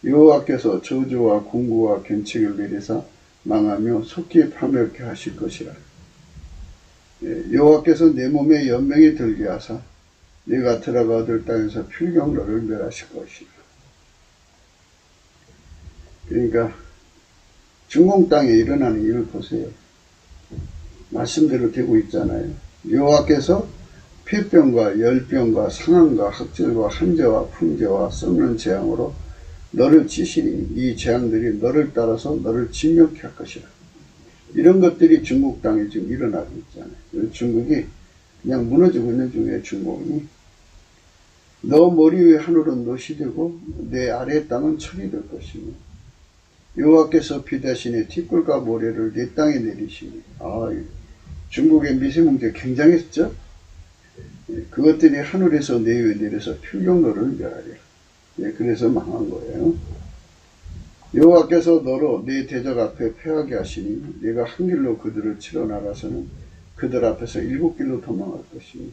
여호와께서 저주와 공고와 견책을 내리사 망하며 속히 파멸케 하실 것이라. 여호와께서 내 몸에 연명이 들게 하사 내가 들어가 얻을 땅에서 필경로를 멸하실 것이라. 그러니까 중공 땅에 일어나는 일을 보세요. 말씀대로 되고 있잖아요. 여호와께서 폐병과 열병과 상함과 학절과 한재와 풍재와 썩는 재앙으로 너를 치시니 이 재앙들이 너를 따라서 너를 진멸케 할 것이라. 이런 것들이 중국 땅에 지금 일어나고 있잖아요. 중국이 그냥 무너지고 있는 중에 중국이 너 머리 위에 하늘은 놋이 되고 내 아래 땅은 철이 될 것이며 여호와께서 비 대신에 티끌과 모래를 내 땅에 내리시니 중국의 미세먼지가 굉장했죠. 그것들이 하늘에서 내 위에 내려서 필경로를 멸하리라. 그래서 망한 거예요. 여호와께서 너로 네 대적 앞에 패하게 하시니 네가 한 길로 그들을 치러 나가서는 그들 앞에서 7길로 도망할 것이니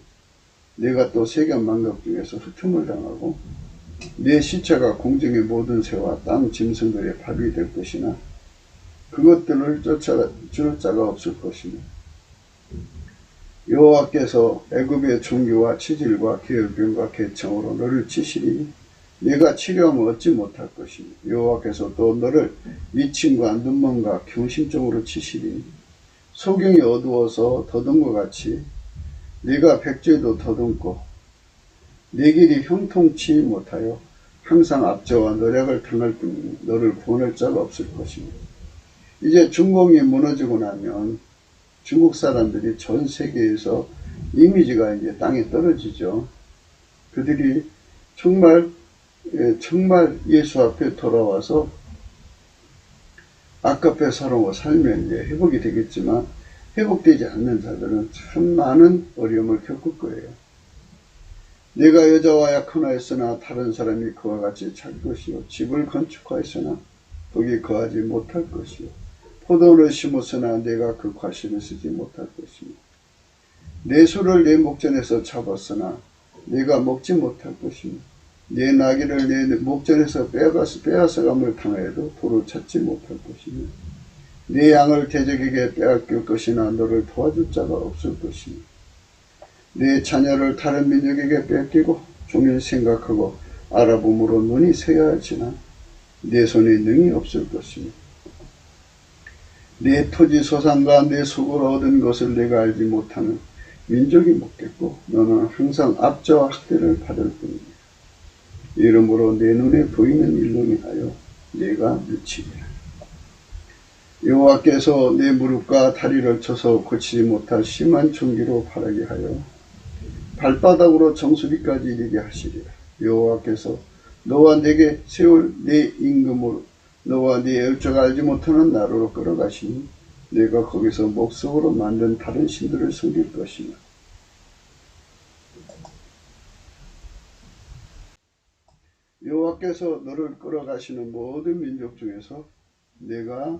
네가 또 세겜 만각 중에서 흩음을 당하고 네 시체가 공중의 모든 새와 땅 짐승들의 밥이 될 것이나 그것들을 쫓아줄 자가 없을 것이니 여호와께서 애굽의 종교와 치질과 계열병과 개청으로 너를 치시니 네가 치료하면 얻지 못할 것이니 여호와께서 또 너를 미침과 눈먼과 경심적으로 치시니 소경이 어두워서 더듬과 같이 네가 백제도 더듬고 네 길이 형통치 못하여 항상 압제와 노력을 당할 뿐이니 너를 구원할 자가 없을 것이니 이제 중공이 무너지고 나면 중국 사람들이 전 세계에서 이미지가 이제 땅에 떨어지죠. 그들이 정말 예수 앞에 돌아와서 아깝게 살면 이제 회복이 되겠지만 회복되지 않는 자들은 참 많은 어려움을 겪을 거예요. 내가 여자와 약혼하였으나 다른 사람이 그와 같이 잘 것이요 집을 건축하였으나 거기 거하지 못할 것이요 포도를 심었으나 내가 그 과실을 쓰지 못할 것이며 내 소를 내 목전에서 잡았으나 내가 먹지 못할 것이며 내 나귀를 내 목전에서 빼앗아감을 당하여도 도로 찾지 못할 것이며 내 양을 대적에게 빼앗길 것이나 너를 도와줄 자가 없을 것이며 내 자녀를 다른 민족에게 뺏기고 종일 생각하고 알아봄으로 눈이 새야 할지나 내 손에 능이 없을 것이며 내 토지 소산과 내 속을 얻은 것을 내가 알지 못하는 민족이 묻겠고 너는 항상 압제와 학대를 받을 뿐이다. 이러므로 내 눈에 보이는 일로 인하여 내가 미치리라. 여호와께서 내 무릎과 다리를 쳐서 고치지 못할 심한 총기로 바라게 하여 발바닥으로 정수리까지 이르게 하시리라. 여호와께서 너와 내게 세울 내 임금으로 너와 네 열조가 알지 못하는 나라로 끌어가시니 내가 거기서 목석으로 만든 다른 신들을 섬길 것이며 여호와께서 너를 끌어가시는 모든 민족 중에서 내가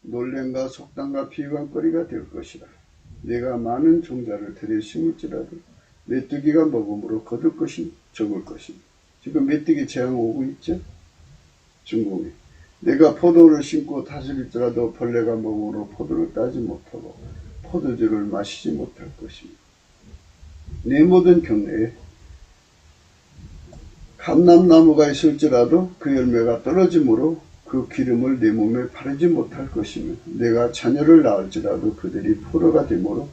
놀램과 속담과 비관거리가 될 것이라. 내가 많은 종자를 들여 심을지라도 메뚜기가 먹음으로 거둘 것이 적을 것이다. 지금 메뚜기 재앙 오고 있죠? 중국에. 내가 포도를 심고 다스릴지라도 벌레가 먹음으로 포도를 따지 못하고 포도주를 마시지 못할 것입니다. 내 모든 경내에 감람나무가 있을지라도 그 열매가 떨어지므로 그 기름을 내 몸에 바르지 못할 것이며 내가 자녀를 낳을지라도 그들이 포로가 되므로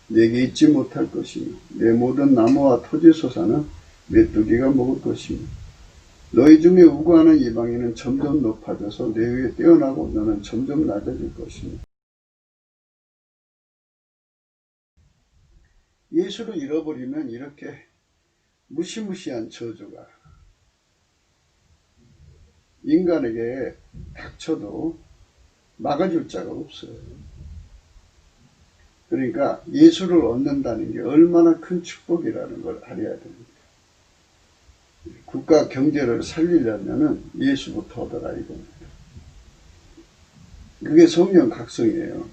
내게 있지 못할 것이며 내 모든 나무와 토지 소산은 메뚜기가 먹을 것이며 너희 중에 우고하는 이방인은 점점 높아져서 내 위에 뛰어나고 너는 점점 낮아질 것이며 예수를 잃어버리면 이렇게 무시무시한 저주가 인간에게 닥쳐도 막아줄 자가 없어요. 그러니까 예수를 얻는다는 게 얼마나 큰 축복이라는 걸 알아야 됩니다. 국가 경제를 살리려면 예수부터 얻어가야 됩니다. 그게 성령 각성이에요.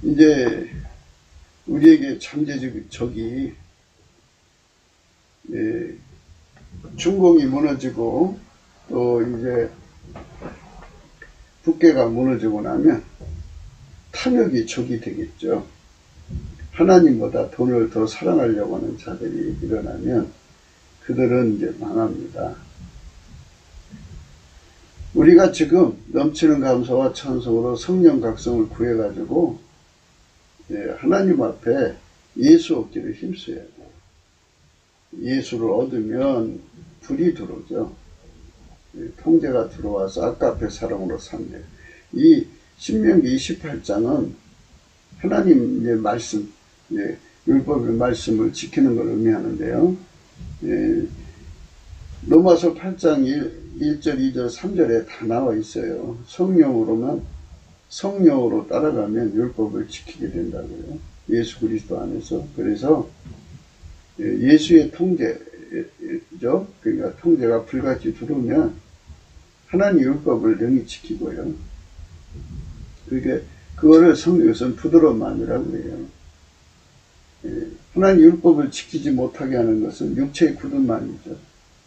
이제 우리에게 잠재적 적이 중공이 무너지고 또 이제 국계가 무너지고 나면 탐욕이 적이 되겠죠. 하나님보다 돈을 더 사랑하려고 하는 자들이 일어나면 그들은 이제 망합니다. 우리가 지금 넘치는 감사와 찬송으로 성령 각성을 구해가지고 하나님 앞에 예수 얻기를 힘써야 돼요. 예수를 얻으면 불이 들어오죠. 통제가 들어와서 아까 앞에 사람으로 산대요. 이 신명기 28장은 하나님의 말씀, 율법의 말씀을 지키는 걸 의미하는데요. 로마서 8장 1절, 2절, 3절에 다 나와 있어요. 성령으로 따라가면 율법을 지키게 된다고요. 예수 그리스도 안에서. 그래서 예수의 통제죠. 그러니까 통제가 불같이 들어오면 하나님 율법을 능히 지키고요. 그거를 성경에서는 부드러운 마음이라고 해요. 하나님 율법을 지키지 못하게 하는 것은 육체의 굳은 마음이죠.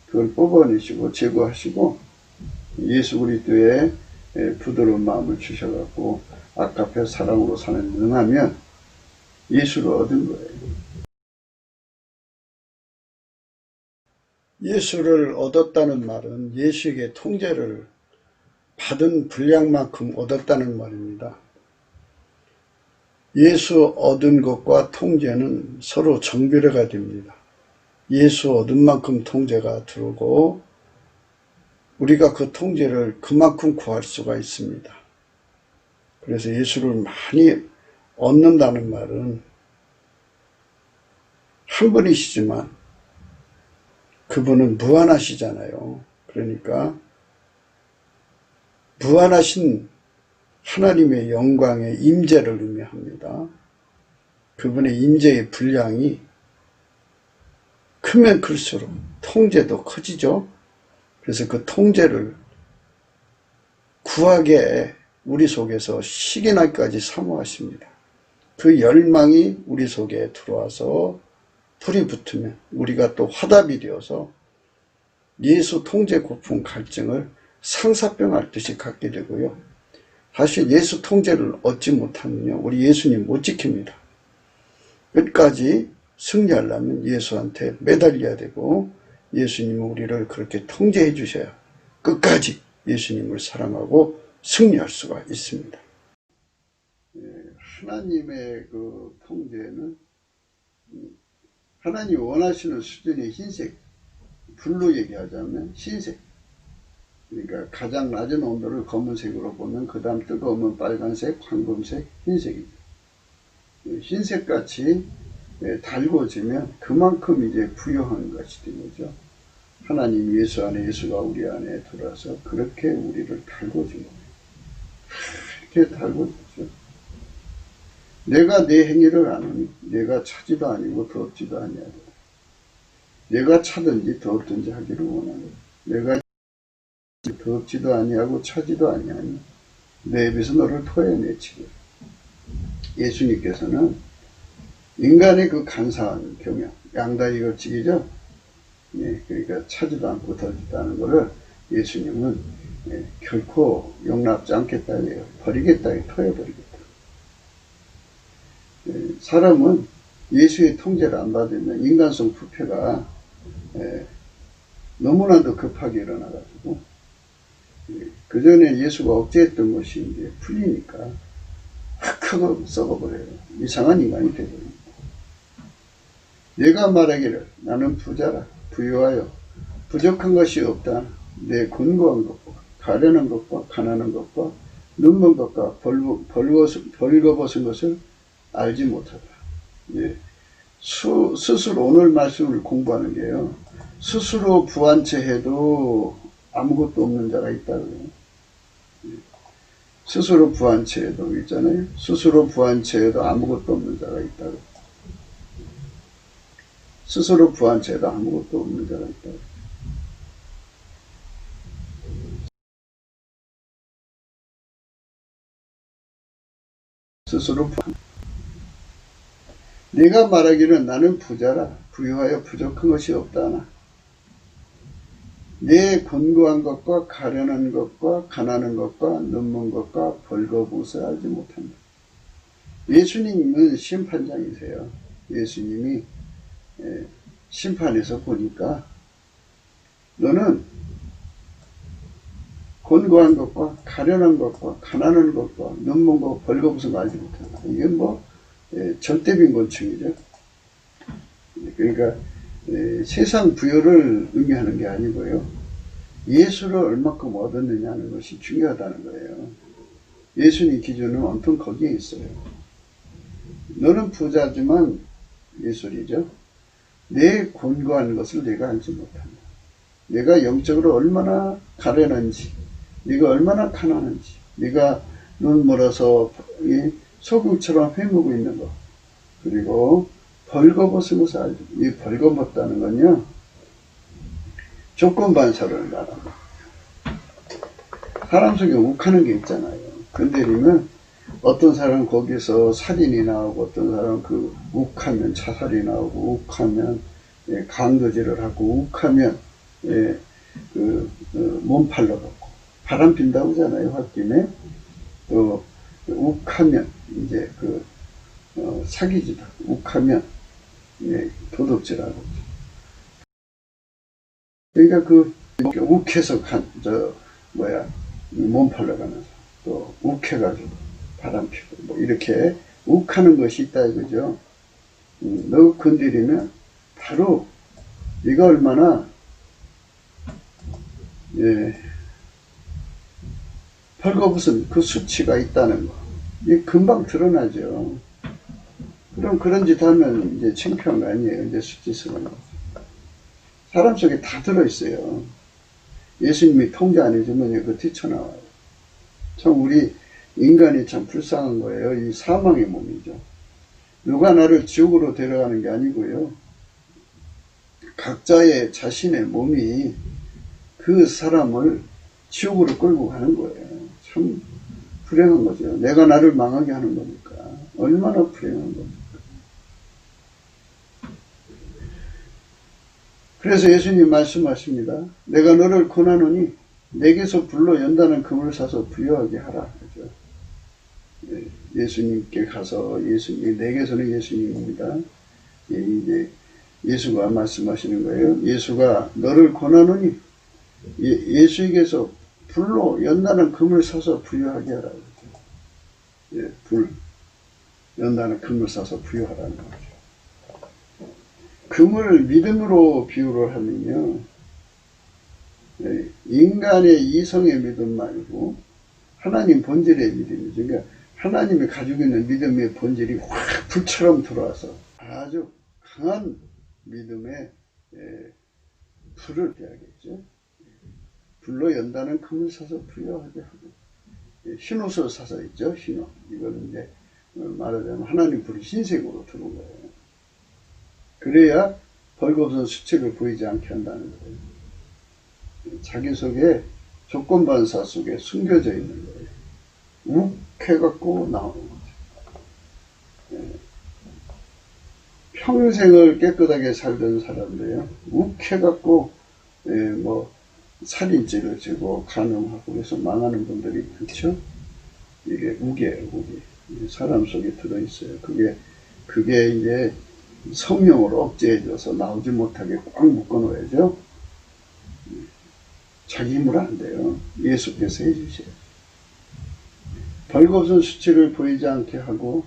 그걸 뽑아내시고 제거하시고 예수 그리스도의 부드러운 마음을 주셔갖고 아까페 사랑으로 사는 능하면 예수를 얻은 거예요. 예수를 얻었다는 말은 예수에게 통제를 받은 분량만큼 얻었다는 말입니다. 예수 얻은 것과 통제는 서로 정비례가 됩니다. 예수 얻은 만큼 통제가 들어오고 우리가 그 통제를 그만큼 구할 수가 있습니다. 그래서 예수를 많이 얻는다는 말은 한 분이시지만 그분은 무한하시잖아요. 그러니까 무한하신 하나님의 영광의 임재를 의미합니다. 그분의 임재의 분량이 크면 클수록 통제도 커지죠. 그래서 그 통제를 구하게 우리 속에서 식인하기까지 사모하십니다. 그 열망이 우리 속에 들어와서 불이 붙으면 우리가 또 화답이 되어서 예수 통제 고품 갈증을 상사병 앓듯이 갖게 되고요. 사실 예수 통제를 얻지 못하면요, 우리 예수님 못 지킵니다. 끝까지 승리하려면 예수한테 매달려야 되고, 예수님은 우리를 그렇게 통제해 주셔야 끝까지 예수님을 사랑하고 승리할 수가 있습니다. 하나님의 그 통제는 하나님이 원하시는 수준의 흰색, 불로 얘기하자면 흰색, 그러니까 가장 낮은 온도를 검은색으로 보면 그 다음 뜨거우면 빨간색, 황금색, 흰색입니다. 흰색같이 달궈지면 그만큼 이제 부여한 것이 된 거죠. 하나님 예수 안에, 예수가 우리 안에 들어와서 그렇게 우리를 달궈준 거예요. 이렇게 달궈주죠. 내가 내 행위를 안 하니 내가 차지도 아니고 더 얻지도 아니하리라. 내가 차든지 더 얻든지 하기를 원하노라. 내가 더 얻지도 아니하고 차지도 아니하니 내 입에서 너를 토해내치리라. 예수님께서는 인간의 그 간사한 경영, 양다리 걸치기죠. 그러니까 차지도 않고 더 얻지도 않은 것을 예수님은 결코 용납지 않겠다 해요. 버리겠다, 토해버리겠다. 사람은 예수의 통제를 안 받으면 인간성 부패가 너무나도 급하게 일어나가지고, 그 전에 예수가 억제했던 것이 이제 풀리니까 확 하고 썩어버려요. 이상한 인간이 되버립니다. 내가 말하기를 나는 부자라, 부유하여 부족한 것이 없다. 내 곤고한 것과 가련한 것과 가난한 것과 눈먼 것과 벌거벗은 것을 알지 못하다. 스스로 오늘 말씀을 공부하는 게요, 스스로 부한 채 해도 아무것도 없는 자가 있다고요. 스스로 부한 채 해도 있잖아요. 스스로 부한 채 해도 아무것도 없는 자가 있다고. 스스로 부한 채 해도 아무것도 없는 자가 있다고. 스스로 부한. 네가 말하기를 나는 부자라, 부유하여 부족한 것이 없다나. 내 곤고한 것과 가련한 것과 가난한 것과 눈먼 것과 벌거벗어 알지 못한다. 예수님은 심판장이세요. 예수님이 심판에서 보니까 너는 곤고한 것과 가련한 것과 가난한 것과 눈먼 것 벌거벗은 거 알지 못한다. 이건 뭐 절대빈곤층이죠. 그러니까 세상 부여를 의미하는 게 아니고요, 예수를 얼마큼 얻었느냐 하는 것이 중요하다는 거예요. 예수님 기준은 온통 거기에 있어요. 너는 부자지만 예술이죠. 내 곤고한 것을 내가 알지 못한다. 내가 영적으로 얼마나 가련한지, 네가 얼마나 가난한지, 네가 눈 멀어서 소금처럼 회무고 있는 것, 그리고 벌거벗은 것을 알죠. 이 벌거벗다는 건요, 조건반사를 말합니다. 사람 속에 욱하는 게 있잖아요. 건드리면 어떤 사람은 거기서 살인이 나오고, 어떤 사람은 그 욱하면 자살이 나오고, 욱하면 강도질을 하고, 욱하면 몸팔러 갖고 바람 핀다고 하잖아요. 홧김에. 또 욱하면 이제 사기지다. 욱하면 도둑질하고. 그러니까 욱해서 몸팔러 가면서 또 욱해가지고 바람 피고 뭐 이렇게 욱하는 것이 있다 이거죠. 너 건드리면 바로 네가 얼마나 벌거벗은 그 수치가 있다는 거, 이게 금방 드러나죠. 그럼 그런 짓 하면 이제 창피한 거 아니에요. 이제 수치스러운 거. 사람 속에 다 들어있어요. 예수님이 통제 안 해주면 이거 뛰쳐나와요. 참 우리 인간이 참 불쌍한 거예요. 이 사망의 몸이죠. 누가 나를 지옥으로 데려가는 게 아니고요, 각자의 자신의 몸이 그 사람을 지옥으로 끌고 가는 거예요. 참 불행한 거죠. 내가 나를 망하게 하는 거니까. 얼마나 불행한 겁니까? 그래서 예수님 말씀하십니다. 내가 너를 권하노니 내게서 불로 연다는 금을 사서 부여하게 하라. 그죠? 예수님께 가서 내게서는 예수님입니다. 이제 예수가 말씀하시는 거예요. 예수가 너를 권하노니 예수에게서 불로 연다는 금을 사서 부여하게 하라. 불 연다는 금을 사서 부여하라는 거죠. 금을 믿음으로 비유를 하면요, 인간의 이성의 믿음 말고 하나님 본질의 믿음이죠. 그러니까 하나님이 가지고 있는 믿음의 본질이 확 불처럼 들어와서 아주 강한 믿음의 불을 떼야겠죠. 불로 연다는 금을 사서 부여하게 하고, 흰옷을 사서 있죠. 흰옷. 이거는 이제 말하자면 하나님 불이 흰색으로 들어온 거예요. 그래야 벌거벗은 수치를 보이지 않게 한다는 거예요. 자기 속에 조건반사 속에 숨겨져 있는 거예요. 욱해갖고 나오는 거죠. 평생을 깨끗하게 살던 사람들이요, 욱해갖고 살인죄를 지고 간음하고 그래서 망하는 분들이 그렇죠. 이게 우기예요, 우기. 사람 속에 들어있어요. 그게 이제 성령으로 억제해줘서 나오지 못하게 꽉 묶어놓아야죠. 자기 힘으로 안 돼요. 예수께서 해주세요. 벌거벗은 수치를 보이지 않게 하고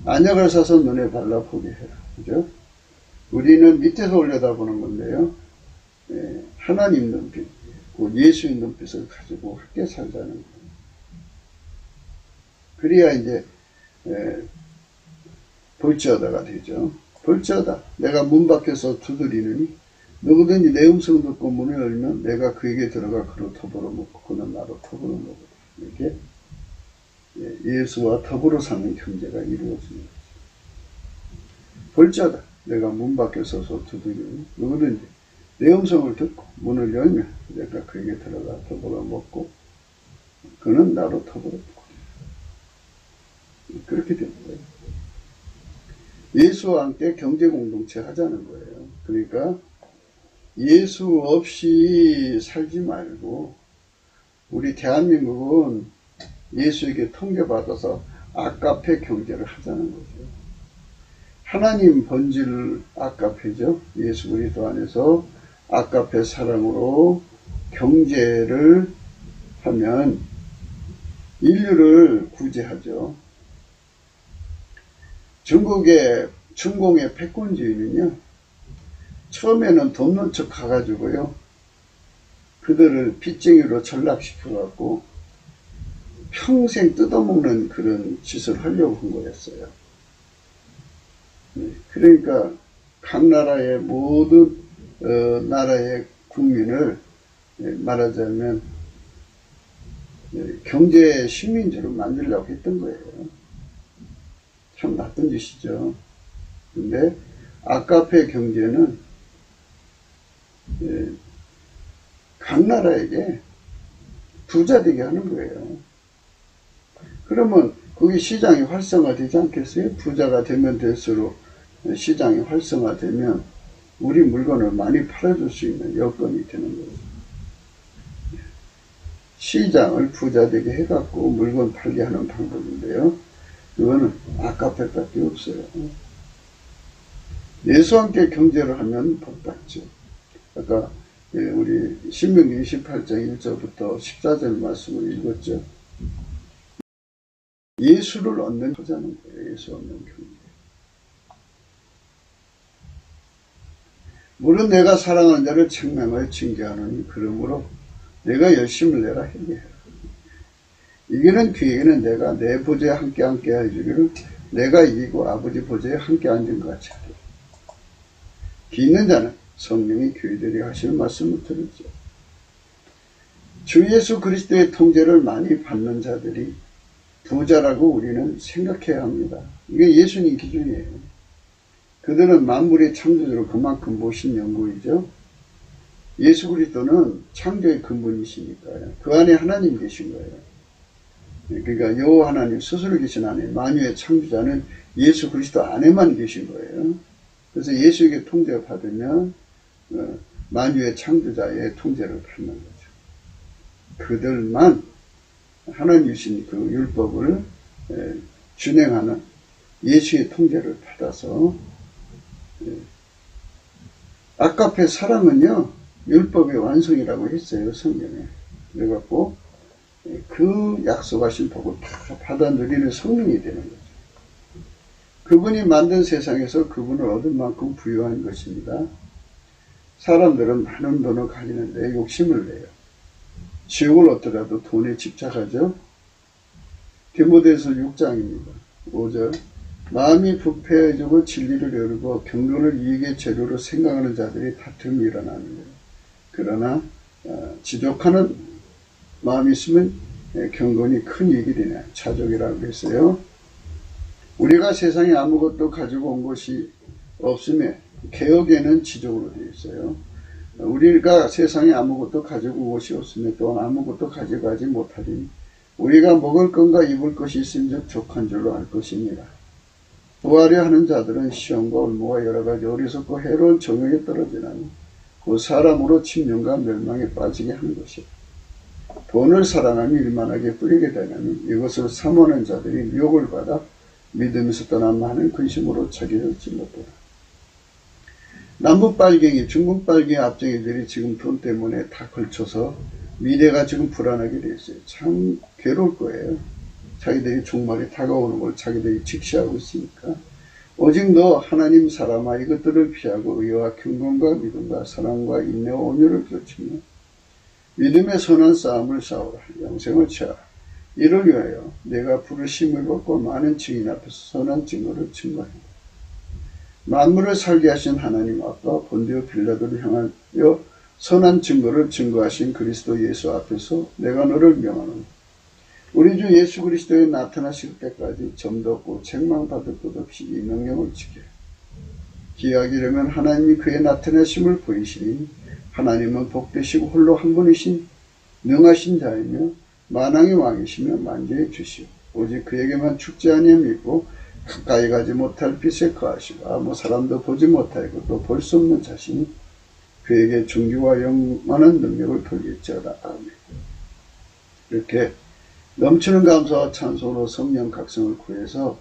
안약을 사서 눈에 발라보게 해라. 그죠? 우리는 밑에서 올려다보는 건데요. 하나님 눈빛, 예수의 눈빛을 가지고 함께 살자는 거예요. 그래야 이제 볼지어다가 되죠. 볼지어다 내가 문 밖에서 두드리느니 누구든지 내 음성 듣고 문을 열면 내가 그에게 들어가 그로 더불어 먹고 그는 나로 더불어 먹으라. 이렇게 예수와 더불어 사는 경제가 이루어지는 거죠. 볼지어다 내가 문 밖에 서서 두드리니 누구든지 내 음성을 듣고 문을 열면 내가 그에게 들어가 더불어 먹고 그는 나로 더불어 먹고, 그렇게 되는 거예요. 예수와 함께 경제 공동체 하자는 거예요. 그러니까 예수 없이 살지 말고, 우리 대한민국은 예수에게 통계받아서 아까페 경제를 하자는 거죠. 하나님 본질 아까페죠. 예수 그리스도 안에서 아까페 사랑으로 경제를 하면 인류를 구제하죠. 중공의 패권주의는요, 처음에는 돈 넣은 척 가가지고요, 그들을 빚쟁이로 전락시켜갖고 평생 뜯어먹는 그런 짓을 하려고 한 거였어요. 그러니까 각 나라의 모든 나라의 국민을 말하자면 경제 식민지로 만들려고 했던 거예요. 참 나쁜 짓이죠. 근데 아까페 경제는 각 나라에게 부자 되게 하는 거예요. 그러면 거기 시장이 활성화되지 않겠어요? 부자가 되면 될수록 시장이 활성화되면 우리 물건을 많이 팔아줄 수 있는 여건이 되는 거죠. 시장을 부자 되게 해갖고 물건 팔게 하는 방법인데요. 그거는 아까페밖에 없어요. 예수와 함께 경제를 하면 복받죠. 아까 우리 신명기 28장 1절부터 14절 말씀을 읽었죠. 예수를 얻는 거자는 거예요. 예수 얻는 경제. 물은 내가 사랑하는 자를 책망하여 징계하노니 그러므로 내가 열심을 내라 회개해라. 이기는 그에게는 내가 내 보좌에 함께 해주기를 내가 이기고 아버지 보좌에 함께 앉은 것 같이 하리라. 기 있는 자는 성령이 교회들이 하실 말씀을 들었죠. 주 예수 그리스도의 통제를 많이 받는 자들이 부자라고 우리는 생각해야 합니다. 이게 예수님 기준이에요. 그들은 만물의 창조주로 그만큼 모신 영구이죠. 예수 그리스도는 창조의 근본이시니까요. 그 안에 하나님 계신 거예요. 그러니까 여호와 하나님 스스로 계신 안에 만유의 창조자는 예수 그리스도 안에만 계신 거예요. 그래서 예수에게 통제를 받으면 만유의 창조자의 통제를 받는 거죠. 그들만 하나님 주신 그 율법을 준행하는 예수의 통제를 받아서 아까페 사람은요 율법의 완성이라고 했어요. 성경에. 그래갖고 그 약속하신 복을 다 받아 누리는 성령이 되는 거죠. 그분이 만든 세상에서 그분을 얻을 만큼 부유한 것입니다. 사람들은 많은 돈을 가지는데 욕심을 내요. 지옥을 얻더라도 돈에 집착하죠. 디모데서 6장입니다. 5절 마음이 부패해지고 진리를 여르고 경건을 이익의 재료로 생각하는 자들이 다툼이 일어나는 거예요. 그러나 지족하는 마음이 있으면 경건이 큰 이익이 되네. 차족이라고 했어요. 우리가 세상에 아무것도 가지고 온 것이 없음에 개혁에는 지족으로 되어 있어요. 우리가 세상에 아무것도 가지고 온 것이 없음에 또한 아무것도 가져가지 못하리니 우리가 먹을 것과 입을 것이 있은즉 족한 줄로 알 것입니다. 부하려 하는 자들은 시험과 올무와 여러 가지 어리석고 해로운 정욕에 떨어지나니 그 사람으로 침륜과 멸망에 빠지게 하는 것이다. 돈을 사랑하며 일만하게 뿌리게 되나니 이것을 사모하는 자들이 미혹을 받아 믿음에서 떠난 많은 근심으로 자기를 얻지 못하라. 남북 빨갱이, 중국 빨갱이 앞쟁이들이 지금 돈 때문에 다 걸쳐서 미래가 지금 불안하게 되어 있어요. 참 괴로울 거예요. 자기들이 종말이 다가오는 걸 자기들이 직시하고 있으니까. 오직 너 하나님 사람아 이것들을 피하고 의와 경건과 믿음과 사랑과 인내와 온유를 갖추며 믿음의 선한 싸움을 싸우라. 영생을 취하라. 이를 위하여 내가 부르심을 받고 많은 증인 앞에서 선한 증거를 증거한다. 만물을 살게 하신 하나님 아빠 본디오 빌라도를 향하여 선한 증거를 증거하신 그리스도 예수 앞에서 내가 너를 명하노니 우리 주 예수 그리스도에 나타나실 때까지 점도 없고 책망받을 것 없이 이 명령을 지켜 기하기려면 하나님이 그의 나타나심을 보이시니 하나님은 복되시고 홀로 한 분이신 능하신 자이며 만왕의 왕이시며 만주의 주시오. 오직 그에게만 죽지 아니함 있고 가까이 가지 못할 빛에 거하시고 아무 사람도 보지 못하고 또 볼 수 없는 자신이 그에게 존귀와 영원한 능력을 돌릴지어다. 아멘. 이렇게 넘치는 감사와 찬송으로 성령 각성을 구해서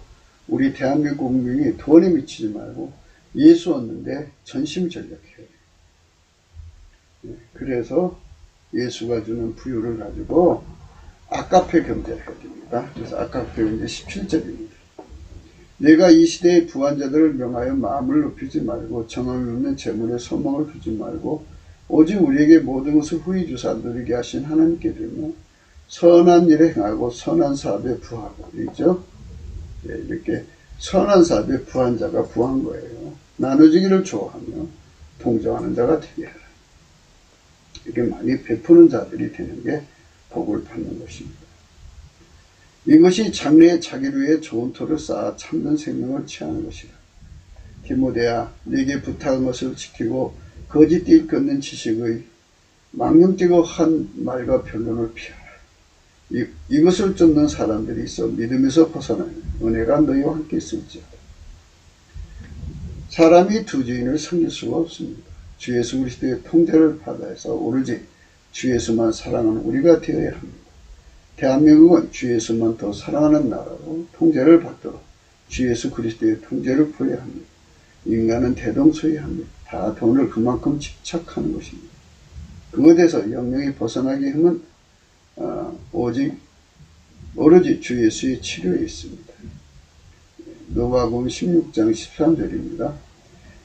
우리 대한민국 국민이 돈에 미치지 말고 예수 얻는데 전심전력해야 돼요. 그래서 예수가 주는 부유를 가지고 아까페 경제를 해야 됩니다. 그래서 아까페 경제 17절입니다. 내가 이 시대의 부한자들을 명하여 마음을 높이지 말고 정함이 없는 재물에 소망을 두지 말고 오직 우리에게 모든 것을 후히 주사 누리게 하신 하나님께 드리며 선한 일에 행하고 선한 사업에 부하고 있죠. 이렇게 선한 사업에 부한 자가 부한 거예요. 나눠주기를 좋아하며 동정하는 자가 되게 하라. 이렇게 많이 베푸는 자들이 되는 게 복을 받는 것입니다. 이것이 장래의 자기를 위해 좋은 토를 쌓아 참는 생명을 취하는 것이다. 디모데야 네게 부탁한 것을 지키고 거짓 일컫는 지식의 망령되고 한 말과 변론을 피하라. 이것을 쫓는 사람들이 있어 믿음에서 벗어나는 은혜가 너희와 함께 있을지어다. 사람이 두 주인을 섬길 수가 없습니다. 주 예수 그리스도의 통제를 받아서 오로지 주 예수만 사랑하는 우리가 되어야 합니다. 대한민국은 주 예수만 더 사랑하는 나라로 통제를 받도록 주 예수 그리스도의 통제를 구해야 합니다. 인간은 대동소이합니다. 다 돈을 그만큼 집착하는 것입니다. 그것에서 영영이 벗어나기 힘은 오로지 주 예수의 치료에 있습니다. 노바금 16장 13절입니다.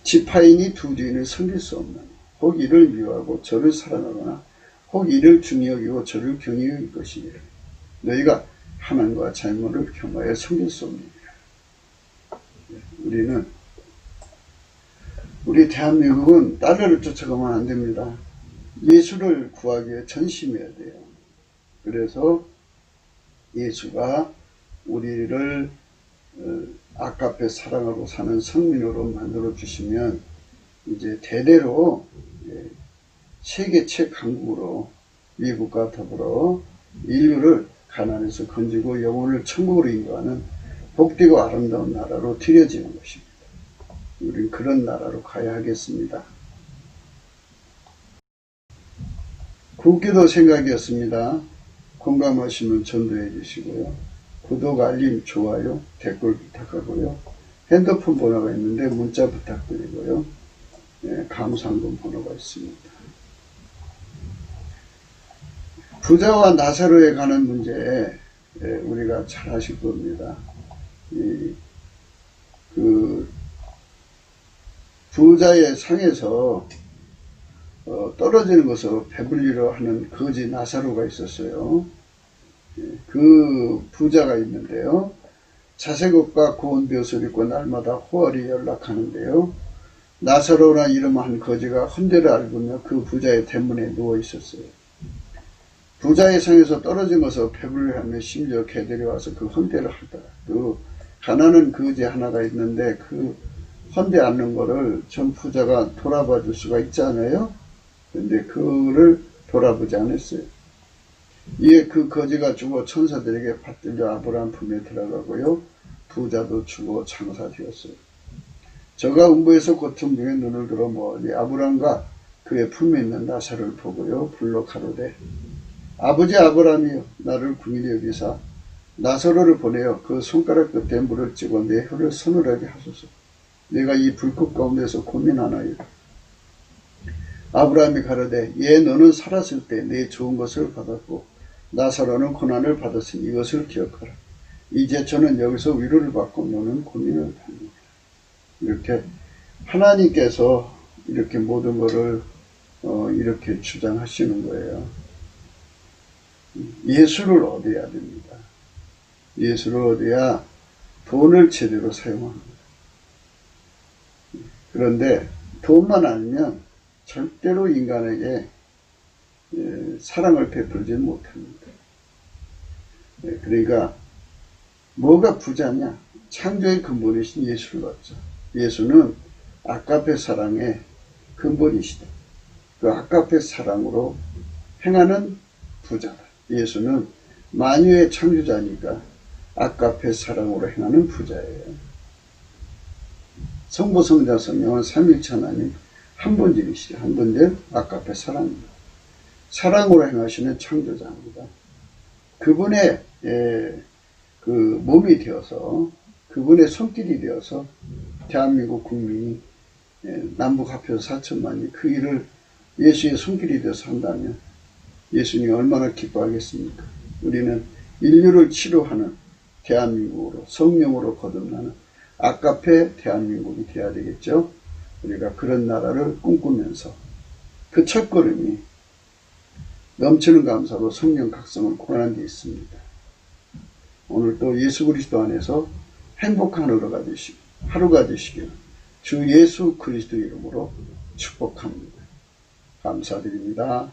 지파인이 두 주인을 섬길 수 없는 혹 이를 미워하고 저를 사랑하거나 혹 이를 중히 여기고 저를 경히 여길 것이니라. 너희가 하나님과 잘못을 겸하여 섬길 수 없느니라. 우리 대한민국은 달러를 쫓아가면 안 됩니다. 예수를 구하기 위해 전심해야 돼요. 그래서 예수가 우리를 아까페 사랑으로 사는 성민으로 만들어 주시면 이제 대대로 세계 최강국으로 미국과 더불어 인류를 가난에서 건지고 영혼을 천국으로 인도하는 복되고 아름다운 나라로 들여지는 것입니다. 우린 그런 나라로 가야 하겠습니다. 굵기도 생각이었습니다. 공감하시면 전도해 주시고요. 구독, 알림, 좋아요, 댓글 부탁하고요. 핸드폰 번호가 있는데 문자 부탁드리고요. 감사한금 번호가 있습니다. 부자와 나사로에 관한 문제 우리가 잘 아실 겁니다. 그 부자의 상에서 떨어지는 것을 배불리려 하는 거지 나사로가 있었어요. 그 부자가 있는데요. 자색옷과 고운 벼슬 입고 날마다 호월이 연락하는데요. 나사로라 이름한 거지가 헌데를 앓으며 그 부자의 대문에 누워 있었어요. 부자의 상에서 떨어진 것을 배불리하며 심지어 개들이 와서 그 헌데를 하더라. 그 가난한 거지 하나가 있는데 그 헌데 앓는 거를 전 부자가 돌아봐 줄 수가 있잖아요. 근데 그를 돌아보지 않았어요. 이에 그 거지가 죽어 천사들에게 받들려 아브라함 품에 들어가고요. 부자도 죽어 장사되었어요. 저가 음부에서 고통 중에 눈을 들어 멀리 아브라함과 그의 품에 있는 나사로를 보고요. 불러 가로되 아버지 아브라함이여 나를 긍휼히 여기사 나사로를 보내어 그 손가락 끝에 물을 찍어 내 혀를 서늘하게 하소서. 내가 이 불꽃 가운데서 고민하나이다. 아브라함이 가로되 예 너는 살았을 때 내 좋은 것을 받았고 나사로는 고난을 받았으니 이것을 기억하라. 이제 저는 여기서 위로를 받고 너는 고민을 받는다. 이렇게 하나님께서 이렇게 모든 것을 이렇게 주장하시는 거예요. 예수를 얻어야 됩니다. 예수를 얻어야 돈을 제대로 사용합니다. 그런데 돈만 아니면 절대로 인간에게 사랑을 베풀지 못합니다. 그러니까 뭐가 부자냐? 창조의 근본이신 예수를 얻자. 예수는 아까페 사랑의 근본이시다. 그 아까페 사랑으로 행하는 부자다. 예수는 만유의 창조자니까 아까페 사랑으로 행하는 부자예요. 성부, 성자, 성령은 삼위일체 하나님 한 분들이시죠. 한 분들 아까페 사랑입니다. 사랑으로 행하시는 창조자입니다. 그분의 그 몸이 되어서 그분의 손길이 되어서 대한민국 국민이 남북 합해서 4천만이 그 일을 예수의 손길이 되어서 한다면 예수님이 얼마나 기뻐하겠습니까? 우리는 인류를 치료하는 대한민국으로 성령으로 거듭나는 아까페 대한민국이 되어야 되겠죠. 우리가 그런 나라를 꿈꾸면서 그 첫걸음이 넘치는 감사로 성령 각성을 고난한 데 있습니다. 오늘 또 예수 그리스도 안에서 행복한 하루가 되시길 주 예수 그리스도 이름으로 축복합니다. 감사드립니다.